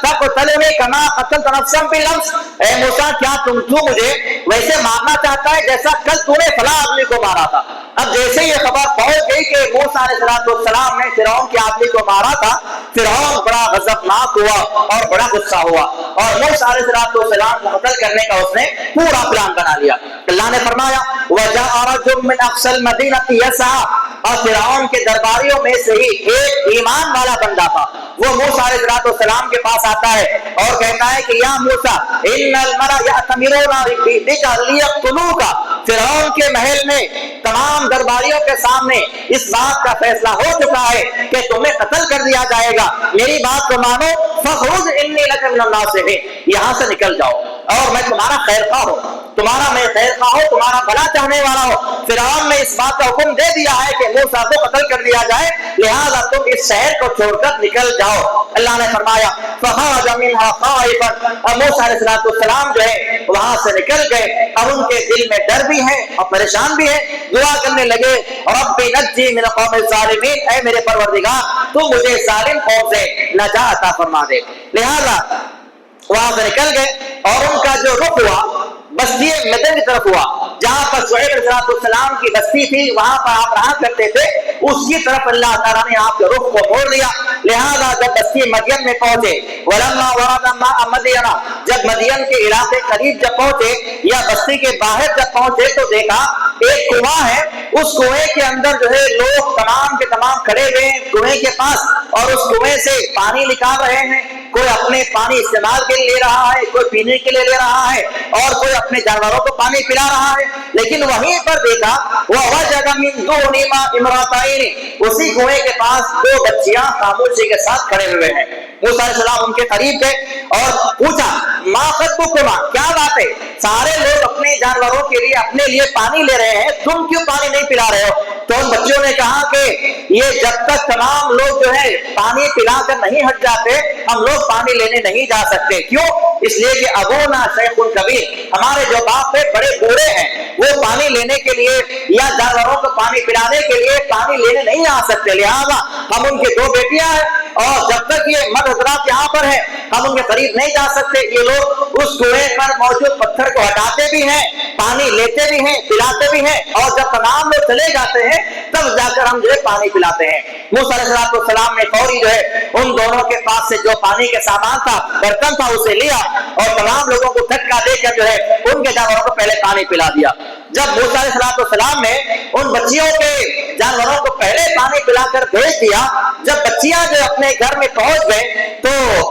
تقتلني كما قتلت نفسا بالامس, اے موسیٰ کیا تو مجھے ویسے مارنا چاہتا ہے جیسا کل تو نے فلاں آدمی کو مارا تھا. اب جیسے یہ خبر پہنچ گئی کہ موسیٰ علیہ السلام نے فرعون کے آدمی کو مارا تھا, فرعون بڑا غضبناک ہوا اور بڑا غصہ ہوا اور موسیٰ علیہ السلام کو قتل کرنے کا اس نے پورا پلان بنا لیا. اللہ نے فرمایا وجاء رجل من اقصى المدينة يسعى, اور فرعون کے درباریوں میں سے ہی ایک ایمان والا بندہ تھا, وہ موسیٰ علیہ السلام کے پاس آتا ہے اور کہتا ہے کہ یا موسیٰ ان الملأ یأتمرون بک لیقتلوک, فرعون کے محل میں تمام درباریوں کے سامنے اس بات کا فیصلہ ہو چکا ہے کہ تمہیں قتل کر دیا جائے گا, میری بات کو مانو. فخرج انی لک من الناصحین, یہاں سے نکل جاؤ اور میں تمہارا خیر خواہ ہوں, تمہارا میں خیر خواہ ہوں, تمہارا بھلا چاہنے والا ہوں. فرعون نے اس بات کا حکم دے دیا ہے کہ موسیٰ کو قتل کر دیا جائے, لہذا تم اس شہر کو چھوڑ کر نکل جاؤ. اللہ نے فرمایا فخرج منها خائفا, اور موسیٰ علیہ السلام وہاں سے نکل گئے اور ان کے دل میں ڈر بھی ہے اور پریشان بھی ہے. دعا کرنے لگے رب نجی من القوم الظالمین, اے میرے پروردگار تو مجھے ظالم قوم سے نجات عطا فرما دے. لہذا وہاں سے نکل گئے اور ان کا جو رخ ہوا بستی مدین کی طرف ہوا، جہاں پر شعیب علیہ السلام کی بستی تھی وہاں پر آپ رہا کرتے تھے، اس کی طرف اللہ تعالیٰ نے آپ کے رخ کو موڑ دیا۔ لہذا جب بستی مدین میں پہنچے، ولما ورد ماء مدین، جب مدین کے علاقے قریب جب پہنچے یا بستی کے باہر جب پہنچے تو دیکھا ایک کنواں ہے، اس کنویں کے اندر جو ہے لوگ تمام کے تمام کھڑے ہوئے ہیں کنویں کے پاس، اور اس کنویں سے پانی نکال رہے ہیں، کوئی اپنے پانی استعمال کے لیے لے رہا ہے، کوئی پینے کے لیے لے رہا ہے، اور کوئی اپنے جانوروں کو پانی پلا رہا ہے۔ لیکن وہیں پر دیکھا ووجد من دونہما امرأتین، اسی کنویں کے پاس دو بچیاں خاموشی کے ساتھ کھڑے ہوئے ہیں۔ موسیٰ علیہ السلام ان کے قریب گئے اور پوچھا ما خطبکما، کیا بات ہے؟ سارے لوگ اپنے جانوروں کے لیے اپنے لیے پانی لے رہے ہیں، تم کیوں پانی نہیں پلا رہے ہو؟ تو ان بچوں نے کہا کہ یہ جب تک تمام لوگ جو ہے پانی پلا کر نہیں ہٹ جاتے ہم لوگ پانی لینے نہیں جا سکتے۔ کیوں؟ اس لیے کہ ابونا شیخ کبیر، ہمارے جو باپ ہے بڑے بوڑھے ہیں، وہ پانی لینے کے لیے یا جانوروں کو پانی پلانے کے لیے پانی لینے نہیں آ سکتے، لہذا ہم ان کے دو بیٹیاں ہیں اور جب تک یہ مرد حضرات یہاں پر ہیں ہم ان کے قریب نہیں جا سکتے۔ یہ لوگ اس کنویں پر موجود پتھر کو ہٹاتے بھی ہیں، پانی لیتے بھی ہیں، پلاتے بھی ہیں، اور جب تمام لوگ چلے جاتے ہیں تب جا کر ہم جو ہے پانی پلاتے ہیں۔ موسیٰ علیہ السلام نے فوری جو ہے ان دونوں کے پاس سے جو پانی کے سامان تھا، برتن تھا، اسے لیا اور تمام لوگوں کو دھکا دے کر جو ہے ان کے جانوروں کو پہلے پانی پلا دیا۔ جب موسیٰ علیہ السلام نے ان بچیوں کے جانوروں کو پہلے پانی پلا کر بھیج دیا، جب بچیاں جو اپنے گھر میں پہنچ گئے تو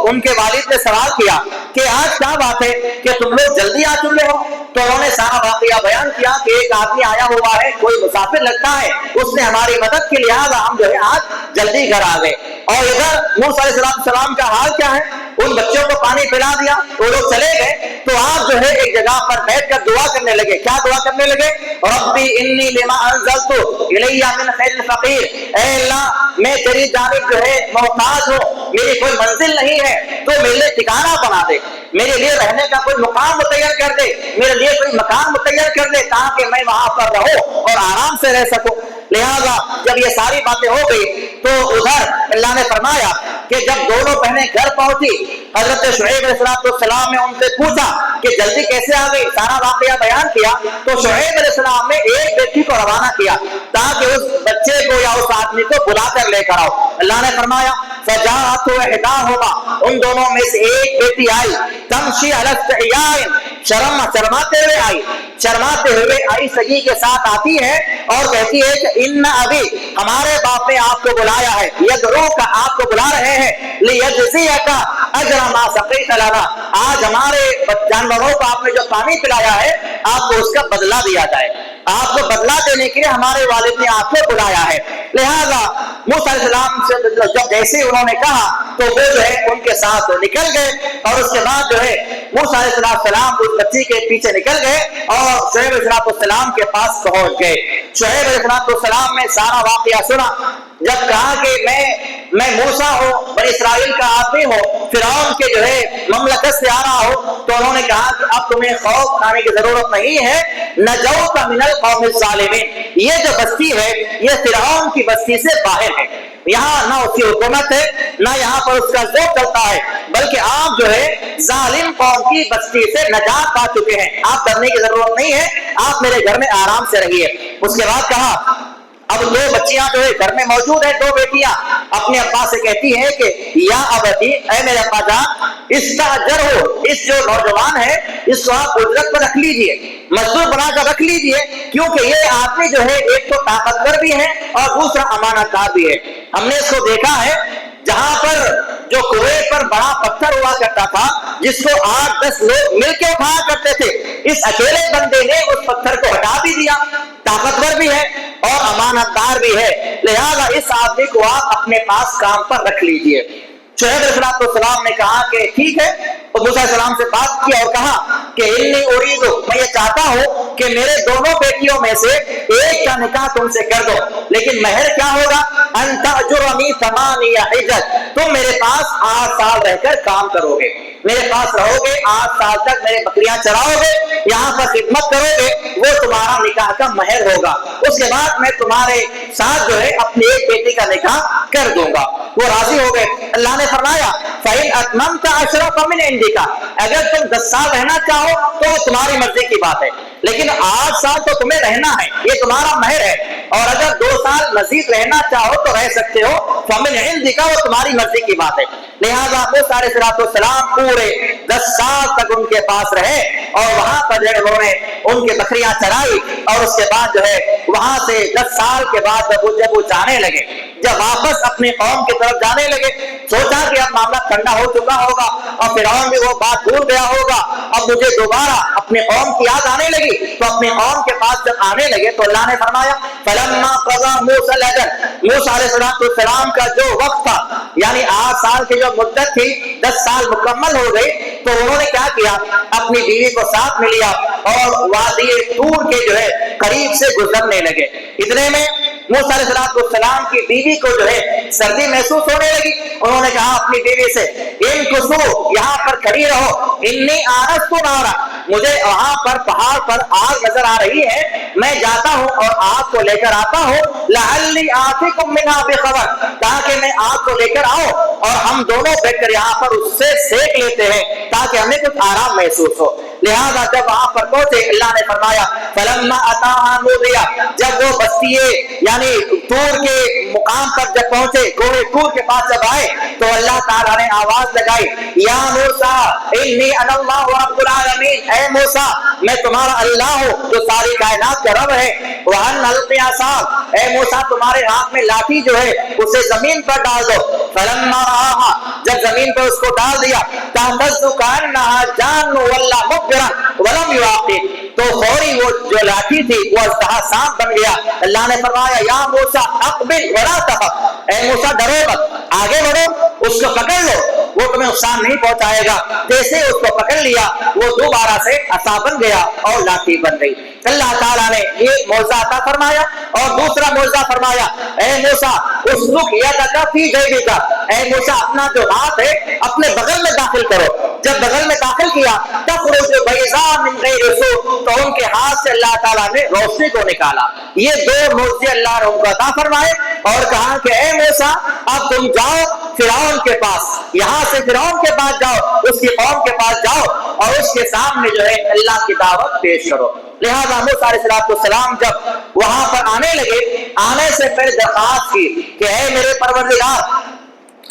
ان کے والد نے سوال کیا کہ آج کیا بات ہے کہ تم لوگ جلدی آ چکے ہو؟ تو انہوں نے سارا واقعہ بیان کیا کہ ایک آدمی آیا ہوا ہے، کوئی مسافر لگتا ہے، اس نے ہماری مدد کے لحاظ ہم جو ہے آج جلدی گھر آ گئے۔ اور ادھر موسیٰ علیہ السلام کا حال کیا ہے؟ ان بچوں کو پانی پلا دیا، وہ لوگ چلے گئے تو آپ جو ہے ایک جگہ پر بیٹھ کر دعا کرنے لگے۔ کیا دعا کرنے لگے؟ ربی انی لما انزلت الی من خیر فقیر، اے اللہ میں تیری جانب جو ہے محتاج ہوں، میری کوئی منزل نہیں ہے تو میرے لیے ٹھکانہ بنا دے، میرے لیے رہنے کا کوئی مقام متعین کر دے، میرے لیے کوئی مکان متعین کر دے تاکہ میں وہاں پر رہوں اور آرام سے رہ سکوں۔ لہذا جب یہ ساری باتیں ہو گئی تو ادھر اللہ نے فرمایا کہ جب دونوں بہنیں گھر پہنچی، حضرت شعیب علیہ السلام نے ان سے پوچھا کہ جلدی کیسے آ گئی، سارا واقعہ بیان کیا تو شعیب علیہ السلام نے ایک بیٹی کو روانہ کیا تاکہ اس بچے کو یا اس آدمی کو بلا کر لے کر آؤ۔ اللہ نے فرمایا فجاءت احداہما، ان دونوں میں سے ایک بیٹی آئی، تمشی علی استحیاء، شرماتے ہوئے آئی، شرماتے ہوئے آئی، سگی کے ساتھ آتی ہے اور کہتی ہے کہ ان ابی، ہمارے باپ نے آپ کو بلایا ہے، یدعوک، آپ کو بلا رہے ہیں، لیجزیک اجر ما سقیت لنا، آج ہمارے جانوروں کو آپ نے جو پانی پلایا ہے آپ کو اس کا بدلہ دیا جائے، آپ کو بدلہ دینے کے لیے ہمارے والد نے آپ کو بلایا ہے۔ لہذا موسیٰ علیہ السلام سے جب جیسے انہوں نے کہا تو وہ جو ہے ان کے ساتھ نکل گئے، اور اس کے بعد جو ہے موسیٰ علیہ السلام اس بچی کے پیچھے نکل گئے اور شعیب علیہ السلام کے پاس پہنچ گئے۔ شعیب علیہ السلام نے سارا واقعہ سنا، جب کہا کہ میں موسیٰ ہوں، بنی اسرائیل کا آدمی ہوں، فرعون کے جو ہے مملکت سے آ رہا ہوں، تو انہوں نے کہا کہ اب تمہیں خوف کھانے کی ضرورت نہیں ہے، نجوت من القوم الظالمین، یہ جو بستی ہے یہ فرعون کی بستی سے باہر ہے، یہاں نہ اس کی حکومت ہے نہ یہاں پر اس کا ذوق چلتا ہے، بلکہ آپ جو ہے ظالم قوم کی بستی سے نجات پا چکے ہیں، آپ ڈرنے کی ضرورت نہیں ہے، آپ میرے گھر میں آرام سے رہیے۔ اس کے بعد کہا اب دو بچیاں جو ہے گھر میں موجود ہیں، دو بیٹیاں اپنے ابا سے کہتی ہیں کہ یا ابتی، اے میرے ابا جان، استاجر ہو، اس جو نوجوان ہے اس کو آپ اجرت پر رکھ لیجئے، مزدور بنا کر رکھ لیجئے، کیونکہ یہ آدمی جو ہے ایک تو طاقتور بھی ہے اور دوسرا امانت دار بھی ہے۔ ہم نے اس کو دیکھا ہے جہاں پر جو کنویں پر بڑا پتھر ہوا کرتا تھا جس کو 8-10 لوگ مل کے اٹھایا کرتے تھے، اس اکیلے بندے نے اس پتھر کو ہٹا بھی دیا، طاقتور بھی ہے اور امانت دار بھی ہے، لہذا اس آدمی کو آپ اپنے پاس کام پر رکھ لیجئے۔ شعیب علیہ السلام نے کہا کہ ٹھیک ہے، اور موسیٰ علیہ السلام سے بات کی اور کہا کہ انی اریدو، میں یہ چاہتا ہوں کہ میرے دونوں بیٹیوں میں سے ایک کا نکاح تم سے کر دو، لیکن مہر کیا ہوگا؟ ان تأجرنی 8 حجج، تم میرے پاس 8 سال رہ کر کام کرو گے، میرے پاس رہو گے، 8 سال تک میرے بکریاں چراؤ گے، یہاں پر خدمت کرو گے، وہ تمہارا نکاح کا مہر ہوگا، اس کے بعد میں تمہارے ساتھ جو ہے اپنی ایک بیٹی کا نکاح کر دوں گا۔ وہ راضی ہو گئے۔ اللہ نے فرمایا فَإِنْ أَتْمَمْتَ عَشْرًا فَمِنْ عِنْدِكَ، اگر تم 10 سال رہنا چاہو تو وہ تمہاری مرضی کی بات ہے، لیکن 8 سال تو تمہیں رہنا ہے، یہ تمہارا مہر ہے، اور اگر 2 سال مزید رہنا چاہو تو رہ سکتے ہو، فَمِنْ عِنْدِكَ، وہ تمہاری مرضی کی بات ہے۔ لہٰذا موسیٰ علیہ السلام پورے 10 سال تک ان کے پاس رہے، اور وہاں پر جو ہے انہوں نے ان کی بکریاں چرائی، اور اس کے بعد جو ہے وہاں سے 10 سال کے بعد جب وہ جانے لگے، جب واپس اپنی قوم کی طرف جانے لگے، سوچا کہ اب معاملہ ٹھنڈا ہو چکا ہوگا اور فرعون بھی وہ بات بھول گیا ہوگا، اب مجھے دوبارہ اپنی قوم کی یاد آنے لگی، تو اپنی قوم کے پاس جب آنے لگے تو اللہ نے فرمایا فَلَمَّا قَضَىٰ مُوسَى الْأَجَلَ، موسیٰ علیہ السلام کا جو وقت تھا، یعنی 8 سال کی جو مدت تھی، 10 سال مکمل ہو گئی، تو انہوں نے کیا کیا، اپنی بیوی کو ساتھ میں لیا اور وادی طور کے جو ہے قریب سے گزرنے لگے۔ اتنے میں موسیٰ علیہ السلام کی بیوی کو جو ہے سردی محسوس ہونے لگی، انہوں نے کہا اپنی بیوی سے انکسو، یہاں پر کھڑی رہو، انی آنست نارا، مجھے وہاں پر پہاڑ پر آگ نظر آ رہی ہے، میں جاتا ہوں اور آگ کو لے کر آتا ہوں، لعلی آتیکم منہا بخبر، تاکہ میں آگ کو لے کر آؤں اور ہم دونوں بیٹھ کر یہاں پر اس سے سیک لیتے ہیں تاکہ ہمیں کچھ آرام محسوس ہو۔ لہذا جب وہاں پر پہنچے، اللہ نے فرمایا فلما اتاها نودیا، جب وہ بستی یعنی طور کے مقام پر جب پہنچے، کوہ طور کے پاس جب آئے تو اللہ تعالیٰ نے آواز لگائی یا موسیٰ انی انا اللہ رب العالمین، اے موسیٰ میں تمہارا اللہ ہوں جو ساری کائنات کا رب ہے، وَأَنْ أَلْقِ عَصَاكَ، اے موسیٰ تمہارے ہاتھ میں لاٹھی جو ہے اسے زمین پر ڈال دو، فلما رآها، جب زمین پر اس کو ڈال دیا، تَهْتَزُّ كَأَنَّهَا جَانٌّ وَلَّا مُدْبِرًا وَلَمْ يُعَقِّبْ، تو فوری وہ جو لاٹھی تھی وہ اژدہا سانپ بن گیا۔ اللہ نے فرمایا یا موسیٰ اقبل ولا تخف، اے موسیٰ ڈرو مت، آگے بڑھو، اس کو پکڑ لو، وہ تمہیں نقصان نہیں پہنچائے گا۔ جیسے اس کو پکڑ لیا وہ دوبارہ سے عصا بن گیا اور لاٹھی بن گئی۔ اللہ تعالیٰ نے یہ معجزہ عطا فرمایا، اور دوسرا معجزہ فرمایا اے موسیٰ اسلک یدک فی جیبک، اے موسیٰ اپنا جو ہاتھ ہے اپنے بغل میں داخل کرو، جب بغل میں داخل کیا تخرج بیضاء من غیر سوء، تو ان کے ہاتھ سے اللہ تعالیٰ نے روشنی کو نکالا۔ یہ 2 معجزے اللہ نے ان کو عطا فرمائے اور کہا کہ اے موسیٰ اب تم جاؤ فرعون کے پاس، یہاں سے فرعون کے پاس جاؤ، اس کی قوم کے پاس جاؤ اور اس کے سامنے جو ہے اللہ کی دعوت پیش کرو۔ لہذا موسیٰ علیہ السلام جب وہاں پر آنے لگے، آنے سے پہلے درخواست کی کہ اے میرے پروردگار،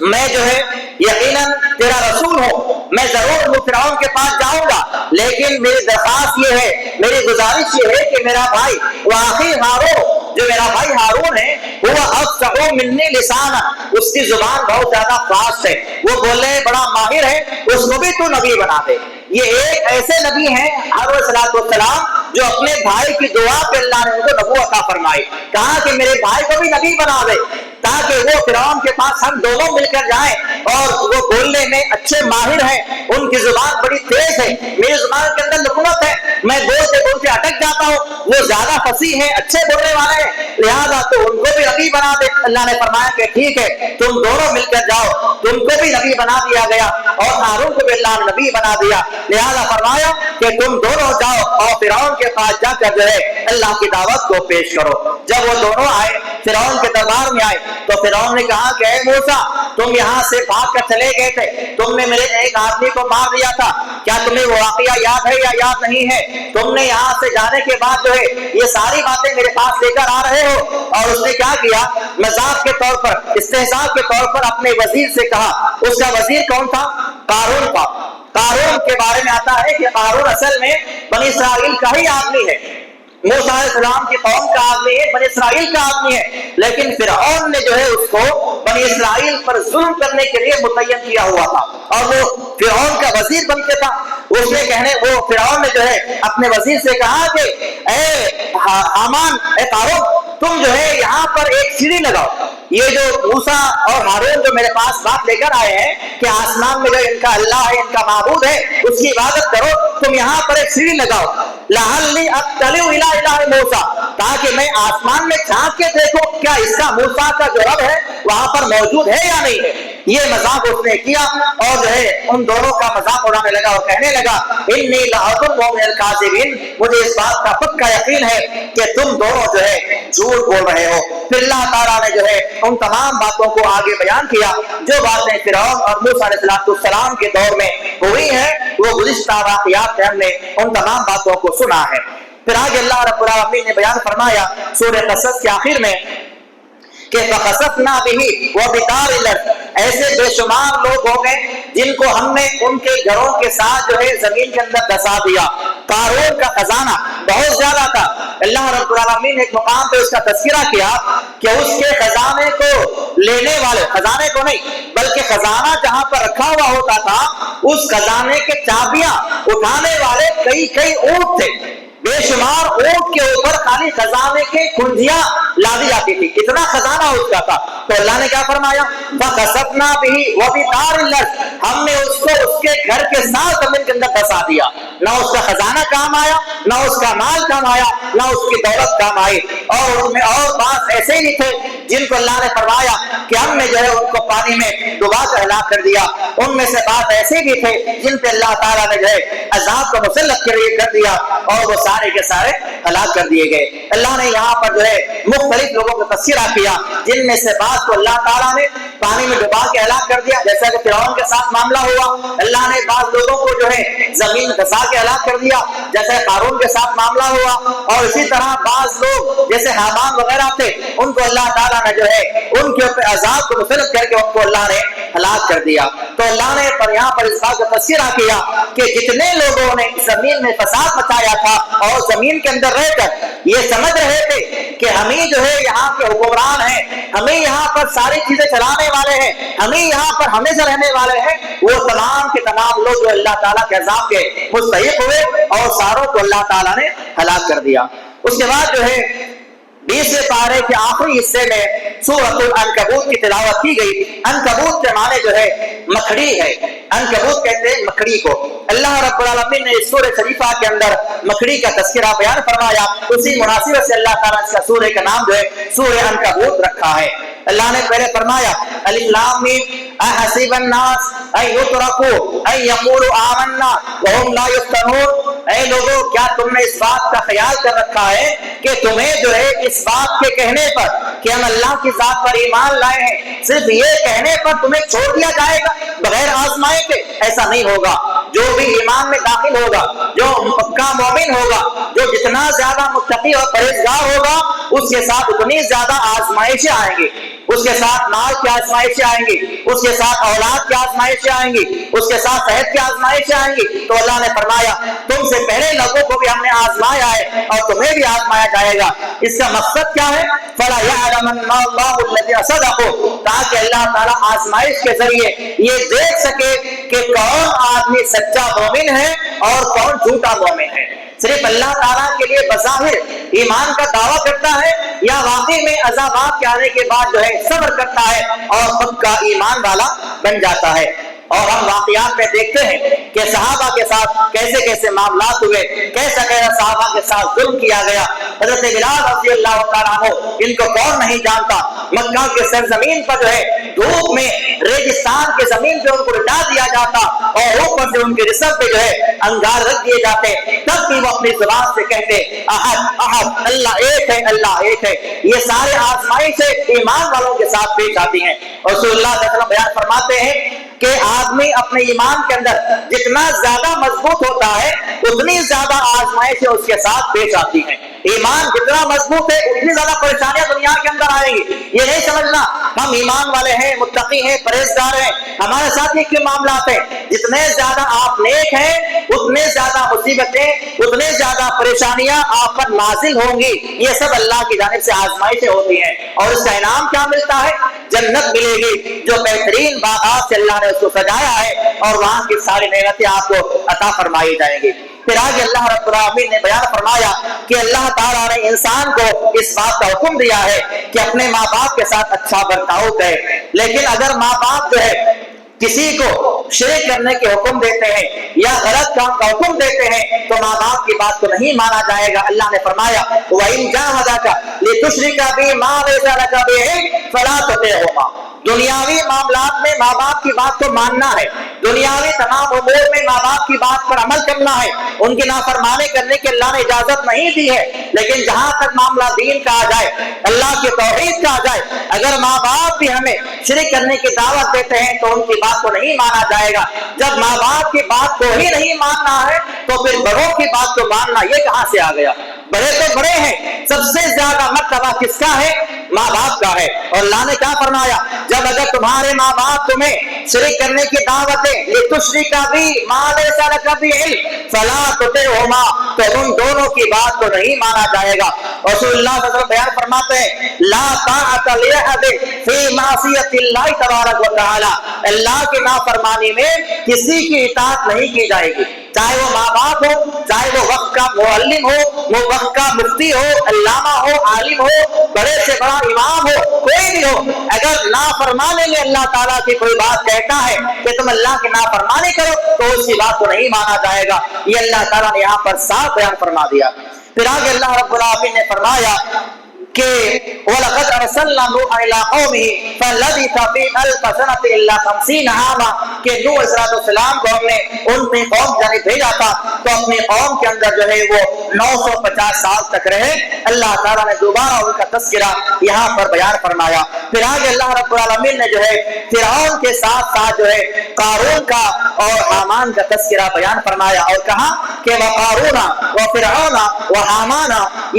میں جو ہے یقیناً تیرا رسول ہوں، میں ضرور فرعون کے پاس جاؤں گا، لیکن میری درخواست یہ ہے، میری گزارش یہ ہے کہ میرا بھائی واقعی ہارون، جو میرا بھائی ہارون ہے، وہ افصح منی لسانا، اس کی زبان بہت زیادہ فاسٹ ہے، وہ بولنے میں بڑا ماہر ہے، اس کو بھی تو نبی بنا دے۔ یہ ایک ایسے نبی ہیں ہارون علیہ السلام جو اپنے بھائی کی دعا پہ اللہ نے ان کو نبوت عطا فرمائی، کہا کہ میرے بھائی کو بھی نبی بنا دے تاکہ وہ فرعون کے پاس ہم دونوں مل کر جائیں، اور وہ بولنے میں اچھے ماہر ہیں، ان کی زبان بڑی تیز ہے، میری زبان کے اندر لکنت ہے، میں بولتے بولتے اٹک جاتا ہوں، وہ زیادہ فصیح ہیں، اچھے بولنے والے ہیں، لہذا تو ان کو بھی نبی بنا دے۔ اللہ نے فرمایا کہ ٹھیک ہے تم دونوں مل کر جاؤ، تم کو بھی نبی بنا دیا گیا اور ہارون کو بھی اللہ نے نبی بنا دیا۔ لہذا فرمایا کہ تم دونوں جاؤ اور فرعون کے پاس جا کر جو ہے اللہ کی دعوت کو پیش کرو۔ جب وہ دونوں آئے فرعون کے دربار میں آئے تو فرعون نے کہا کہ اے موسیٰ تم یہاں سے بھاگ کر چلے گئے تھے، تم نے میرے ایک آدمی کو مار دیا تھا، کیا تمہیں وہ واقعہ یاد ہے یا یاد نہیں ہے؟ تم نے یہاں سے جانے کے بعد جو ہے یہ ساری باتیں میرے پاس لے کر آ رہے ہو، اور اس نے کیا کیا، مذاق کے طور پر، استہزاء کے طور پر اپنے وزیر سے کہا۔ اس کا وزیر کون تھا؟ قارون تھا۔ قارون کے بارے میں آتا ہے کہ قارون اصل میں بنی اسرائیل کا ہی آدمی ہے، موسیٰ علیہ السلام کی قوم کا آدمی ہے، بنی اسرائیل کا آدمی ہے، لیکن فرعون نے جو ہے اس کو بنی اسرائیل پر ظلم کرنے کے لیے متعین کیا ہوا تھا، اور وہ فرعون کا وزیر بن کے تھا۔ اس نے وہ فرعون نے جو ہے اپنے وزیر سے کہا کہ اے حامان، اے قارون، تم جو ہے یہاں پر ایک سیڑھی لگاؤ، یہ جو موسیٰ اور ہارون جو میرے پاس بات لے کر آئے ہیں کہ آسمان میں جو ان کا اللہ ہے، ان کا معبود ہے، اس کی عبادت کرو، تم یہاں پر ایک سیڑھی لگاؤ، لعلی اطلع الی الہ موسیٰ، تاکہ میں آسمان میں جھانک کے دیکھوں کیا اس کا موسیٰ کا جو رب ہے وہاں پر موجود ہے یا نہیں ہے۔ یہ مذاق اس نے کیا اور جو ہے ان دونوں کا مذاق اڑانے لگا اور کہنے لگا انی لأظنہ من الکاذبین، مجھے اس بات کا پکا یقین ہے کہ تم دونوں جو ہے جھوٹ بول رہے ہو۔ پھر اللہ تعالیٰ نے جو ہے ان تمام باتوں کو آگے بیان کیا جو باتیں فرعون اور موسیٰ علیہ السلام کے دور میں ہوئی ہیں، وہ گزشتہ واقعات میں ہم نے ان تمام باتوں کو سنا ہے۔ پھر آگے اللہ رب العالمین نے بیان فرمایا سورہ قصص کے آخر میں کہ فَخَسَفْنَا بِهِ وَبِدَارِ الْأَرْضِ، ایسے بے شمار لوگ ہو گئے جن کو ہم نے ان کے گھروں کے ساتھ جو ہے زمین کے اندر دھسا دیا۔ قارون کا خزانہ بہت زیادہ تھا، اللہ رب العالمین نے ایک مقام پہ اس کا تذکرہ کیا کہ اس کے خزانے کو لینے والے، خزانے کو نہیں بلکہ خزانہ جہاں پر رکھا ہوا ہوتا تھا اس خزانے کے چابیاں اٹھانے والے کئی اونٹ تھے، بے شمار اونٹ کے اوپر خالی خزانے کے کنجیاں لادی جاتی تھی، اتنا خزانہ اس کا تھا۔ تو اللہ نے کیا فرمایا فَخَسَفْنَا بِهِ وَبِدَارِ الْأَرْضِ، ہم نے اس کو اس کے گھر کے ساتھ زمین کے اندر دھسا دیا، نہ اس کا خزانہ کام آیا، نہ اس کا مال کام آیا، نہ اس کی دولت کام آئی۔ اور ان میں اور بعض ایسے ہی تھے جن کو اللہ نے فرمایا کہ ہم نے جو ہے ان کو پانی میں ڈبا کر ہلاک کر دیا، ان میں سے بعض ایسے بھی تھے جن پہ اللہ تعالیٰ نے جو ہے عذاب کو مسلط کر دیا اور وہ سارے کے سارے ہلاک کر دیے گئے۔ اللہ نے یہاں پر جو ہے مختلف لوگوں کو تذکرہ کیا جن میں سے بعض کو اللہ تعالیٰ نے پانی میں ڈبا کے ہلاک کر دیا، جیسا کہ فرعون کے ساتھ معاملہ ہوا۔ اللہ نے بعض لوگوں کو جو ہے زمین میں دھسا کے ہلاک کر دیا، جیسے قارون کے ساتھ معاملہ ہوا۔ اور اسی طرح بعض لوگ جیسے حامان وغیرہ تھے ان کو اللہ تعالیٰ نے جو ہے ان کے اوپر عذاب کو مسلط کر کے ان کو اللہ نے ہلاک کر دیا۔ تو اللہ نے یہاں پر اس بات کا تذکرہ کیا کہ جتنے لوگوں نے زمین میں فساد مچایا تھا اور زمین کے اندر رہ کر یہ سمجھ رہے تھے کہ ہمیں جو ہے یہاں کے حکمران ہیں، ہمیں یہاں پر ساری چیزیں چلانے والے ہیں، ہمیں یہاں پر ہمیشہ رہنے والے ہیں، وہ تمام کے تمام لوگ جو اللہ تعالیٰ کے عذاب کے مستحق ہوئے اور ساروں کو اللہ تعالیٰ نے ہلاک کر دیا۔ اس کے بعد جو ہے 20 پارے کے آخری حصے میں سورۃ العنکبوت کی تلاوت کی گئی۔ عنکبوت کے معنی جو ہے مکڑی ہے، عنکبوت کہتے ہیں مکڑی کو۔ اللہ رب العالمین نے اس سورہ شریفہ کے اندر مکڑی کا تذکرہ بیان فرمایا، اسی مناسبت سے اللہ تعالیٰ اس کا سورہ کا نام جو ہے سورہ عنکبوت رکھا ہے۔ اللہ نے پہلے فرمایا الف لام میم احسب الناس ان یترکوا ان یقولوا آمنا وهم لا یفتنون، اے لوگوں کیا تم نے اس بات کا خیال کر رکھا ہے کہ تمہیں جو ہے اس بات کے کہنے پر کہ ہم اللہ کی ذات پر ایمان لائے ہیں، صرف یہ کہنے پر تمہیں چھوڑ دیا جائے گا بغیر آزمائے کے؟ ایسا نہیں ہوگا۔ جو بھی ایمان میں داخل ہوگا، جو پکا مومن ہوگا، جو جتنا زیادہ متقی اور پرہیزگار ہوگا، اس کے ساتھ اتنی زیادہ آزمائشیں آئیں گی، اس کے ساتھ مال کی آزمائشیں آئیں گی، اس کے ساتھ اولاد کی آزمائشیں آئیں گی، اس کے ساتھ صحت کی آزمائشیں آئیں گی۔ تو اللہ نے فرمایا تم سے پہلے لوگوں کو بھی ہم نے آزمایا ہے اور تمہیں بھی آزمایا جائے گا۔ اس کا مقصد کیا ہے؟ فَلَا يَعْلَمَنَّ اللَّهُ الَّذِينَ صَدَقُوا، تاکہ اللہ تعالیٰ آزمائش کے ذریعے یہ دیکھ سکے کہ کون آدمی سچا مومن ہے اور کون جھوٹا مومن ہے۔ صرف اللہ تعالیٰ کے لیے بظاہر ایمان کا دعویٰ کرتا ہے یا واقعی میں عذابات کے آنے کے بعد جو ہے صبر کرتا ہے اور پکا ایمان والا بن جاتا ہے۔ اور ہم واقعات میں دیکھتے ہیں کہ صحابہ کے ساتھ کیسے کیسے معاملات ہوئے، کیسا کیسا صحابہ کے ساتھ ظلم کیا گیا۔ حضرت بلال رضی اللہ تعالیٰ عنہ، ان کو کون نہیں جانتا، مکہ کے سرزمین پر جو ہے دھوپ میں ریگستان کے زمین پہ ان کو لٹا دیا جاتا اور اوپر سے ان کے جسم پہ جو ہے انگار رکھ دیے جاتے، تب بھی وہ اپنی زبان سے کہتے احد احد، اللہ ایک ہے، اللہ ایک ہے۔ یہ سارے آزمائشیں ایمان والوں کے ساتھ پیش آتی ہیں۔ رسول اللہ صلی اللہ علیہ وسلم بیان فرماتے ہیں کہ آدمی اپنے ایمان کے اندر جتنا زیادہ مضبوط ہوتا ہے اتنی زیادہ آزمائشیں اس کے ساتھ پیش آتی ہیں۔ ایمان جتنا مضبوط ہے اتنی زیادہ پریشانیاں دنیا کے اندر آئیں گی۔ یہ نہیں سمجھنا ہم ایمان والے ہیں، متقی ہیں، پرہیزگار ہیں، ہمارے ساتھ یہ کیوں معاملات ہیں۔ جتنے زیادہ آپ نیک ہیں اتنے زیادہ مصیبتیں، اتنے زیادہ پریشانیاں آپ پر نازل ہوں گی۔ یہ سب اللہ کی جانب سے آزمائشیں ہوتی ہیں اور اس کا انعام کیا ملتا ہے؟ جنت ملے گی جو بہترین باغات سے اللہ نے اس کو سجایا ہے اور وہاں کی ساری نعمتیں آپ کو عطا فرمائی جائیں گی۔ پھر آگے اللہ رب العالمین نے بیان فرمایا کہ اللہ تعالیٰ نے انسان کو اس بات کا حکم دیا ہے کہ اپنے ماں باپ کے ساتھ اچھا برتاؤ کرے، لیکن اگر ماں باپ جو ہے کسی کو شرک کرنے کے حکم دیتے ہیں یا غلط کام کا حکم دیتے ہیں تو ماں باپ کی بات کو نہیں مانا جائے گا۔ اللہ نے فرمایا وَإِن جَاهَدَاكَ لِتُشْرِكَ بِي مَا لَيْسَ لَكَ بِهِ فَلَا تُطِعْهُمَا۔ دنیاوی معاملات میں ماں باپ کی بات کو ماننا ہے، دنیاوی تمام امور میں ماں باپ کی بات پر عمل کرنا ہے، ان کی نافرمانی کرنے کی اللہ نے اجازت نہیں دی ہے، لیکن جہاں تک معاملہ دین کا آ جائے، اللہ کی توحید کا آ جائے، اگر ماں باپ بھی ہمیں شرک کرنے کی دعوت دیتے ہیں تو ان کی بات کو نہیں مانا جائے گا۔ جب ماں باپ کی بات کو ہی نہیں ماننا ہے تو پھر بڑوں کی بات کو ماننا یہ کہاں سے آ گیا؟ بڑے تو بڑے ہیں، سب سے زیادہ مرتبہ کس کا ہے؟ ماں باپ کا ہے۔ اور اللہ نے کیا فرمایا؟ جب اگر تمہارے ماں باپ تمہیں شرک کرنے کی دعوت دیں لِتُشْرِكَ بِي مَا لَيْسَ لَكَ بِهِ عِلْمٌ فَلَا تُطِعْهُمَا، تو ان دونوں کی بات کو نہیں مانا جائے گا۔ رسول اللہ صلی اللہ علیہ وسلم بیان فرماتے ہیں لا طاعۃ لأحد فی معصیۃ اللہ تبارک و تعالی، اللہ کی نافرمانی میں کسی کی اطاعت نہیں کی جائے گی، چاہے وہ ماں باپ ہو، چاہے وہ وقت کا معلم ہو، وہ وقت کا مفتی ہو، علامہ ہو، عالم ہو، بڑے سے بڑا امام ہو، کوئی بھی ہو، اگر نافرمانے میں اللہ تعالیٰ کی کوئی بات کہتا ہے کہ تم اللہ کی نافرمانی کرو تو اس کی بات کو نہیں مانا جائے گا۔ یہ اللہ تعالیٰ نے یہاں پر صاف بیان فرما دیا۔ پھر آگے اللہ رب العالمین نے فرمایا کہ وَلَقَدْ أَرْسَلْنَا نُوحًا إِلَىٰ قَوْمِهِ فَلَبِثَ فِيهِمْ أَلْفَ سَنَةٍ إِلَّا 50 عَامًا، کہ نوح علیہ السلام کو ہم نے ان کی قوم جانب بھیجا تھا تو اپنی قوم کے اندر جو ہے وہ 950 سال تک رہے۔ اللہ تعالیٰ نے دوبارہ ان کا تذکرہ یہاں پر بیان فرمایا۔ پھر آگے اللہ رب العالمین نے جو ہے فرعون کے ساتھ ساتھ جو ہے قارون کا اور حامان کا تذکرہ بیان فرمایا اور کہا کہ وقارون وفرعون وحامان،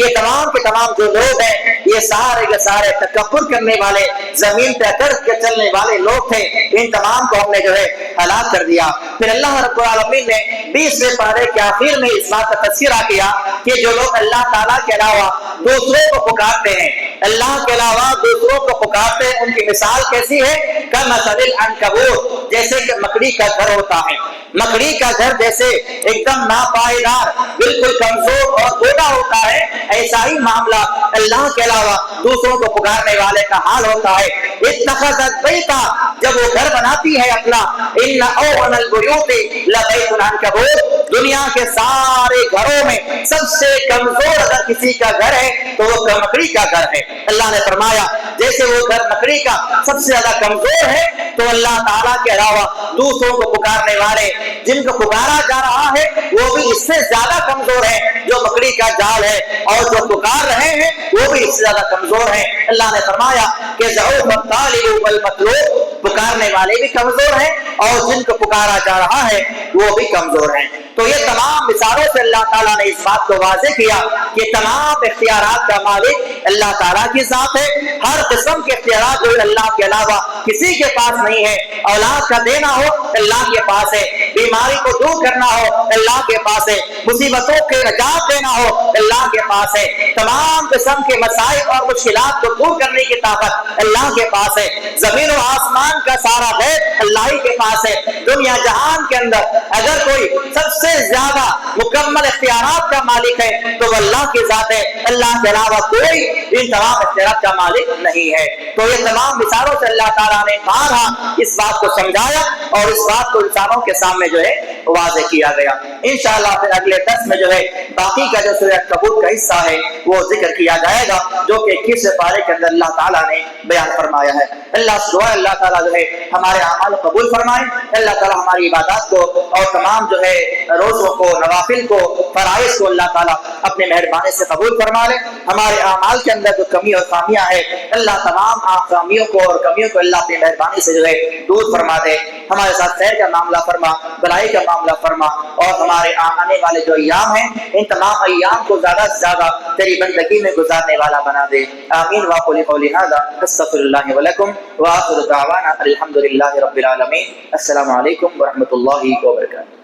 یہ تمام کے تمام جو لوگ ہیں یہ سارے کے سارے تکبر کرنے والے، زمین پہ اکڑ کے چلنے والے لوگ تھے، ان تمام کو ہم نے جو ہے ہلاک کر دیا۔ پھر اللہ رب العالمین نے 20ویں پارے کے آخر میں اس بات کا تذکرہ کیا کہ جو لوگ اللہ تعالیٰ کے علاوہ دوسروں کو پکارتے ہیں، اللہ کے علاوہ دوسروں کو پکارتے ہیں، ان کی مثال کیسی ہے؟ کمثل العنکبوت، جیسے کہ مکڑی کا گھر ہوتا ہے، مکڑی کا گھر جیسے ایک دم ناپائیدار، بالکل کمزور اور گودا ہوتا ہے، ایسا ہی معاملہ اللہ کے علاوہ دوسروں کو پکارنے والے کا حال ہوتا ہے۔ اتخذت بیتا، جب وہ گھر بناتی ہے اپنا، ان اوہن البیوت لبیت العنکبوت، دنیا کے سارے گھروں میں سب سے کمزور اگر کسی کا گھر ہے تو وہ مکڑی کا گھر ہے۔ اللہ نے فرمایا جیسے وہ گھر مکڑی کا سب سے زیادہ کمزور ہے تو اللہ تعالیٰ کے علاوہ دوسروں کو پکارنے والے جن کو پکارا جا رہا ہے وہ بھی اس سے زیادہ کمزور ہیں جو مکڑی کا جال ہے، اور جو پکار رہے ہیں وہ بھی اس سے زیادہ کمزور ہیں۔ اللہ نے فرمایا کہ ضعف الطالب والمطلوب، پکارنے والے بھی کمزور ہیں اور جن کو پکارا جا رہا ہے وہ بھی کمزور ہیں۔ تو یہ تمام مثالوں سے اللہ تعالیٰ نے اس بات کو واضح کیا کہ تمام اختیارات کا مالک اللہ تعالیٰ کی ذات ہے، ہر قسم کے اختیارات جو اللہ کے علاوہ کسی کے پاس نہیں ہے، اولاد کا دینا ہو اللہ کے پاس ہے، بیماری کو دور کرنا ہو اللہ کے پاس ہے، مصیبتوں کے نجات دینا ہو اللہ کے پاس ہے، تمام قسم کے مسائل اور مشکلات کو دور کرنے کی طاقت اللہ کے پاس ہے، زمین و آسمان کا سارا غیب اللہ ہی کے پاس ہے۔ دنیا جہان کے اندر اگر کوئی سب سے زیادہ مکمل اختیارات کا مالک ہے تو وہ اللہ کی ذات ہے، اللہ کے علاوہ کوئی ان تمام اختیارات کا مالک نہیں ہے۔ تو یہ تمام مثالوں سے اللہ تعالیٰ نے بارہا اس بات کو سمجھایا اور اس بات کو انسانوں کے سامنے جو ہے واضح کیا گیا۔ انشاءاللہ پھر اگلے درس میں جو ہے باقی کا جو سورہ کبوت کا حصہ ہے وہ ذکر کیا جائے گا جو کہ 21ویں پارے کے اندر اللہ تعالیٰ نے بیان فرمایا ہے۔ اللہ سے دعا ہے اللہ تعالیٰ جو ہے ہمارے اعمال قبول فرمائے، اللہ تعالیٰ ہماری عبادات کو اور تمام جو ہے روزوں کو، نوافل کو، فرائض کو اللہ تعالیٰ اپنے مہربانی سے قبول فرما لے۔ ہمارے اعمال کے اندر جو کمی اور خامیاں ہیں اللہ تمام خامیوں کو اور کمیوں کو اللہ اپنی مہربانی سے جو ہے دور فرما دے، ہمارے ساتھ خیر کا معاملہ فرما، بھلائی کا معاملہ فرما، اور ہمارے آنے والے جو ایام ہیں ان تمام ایام کو زیادہ سے زیادہ تیری بندگی میں گزارنے والا بنا دے۔ آمین واقول قولی ھذا استغفر اللہ ولکم وآخر دعوانا الحمد للہ رب العالمین۔ السلام علیکم ورحمۃ اللہ وبرکاتہ۔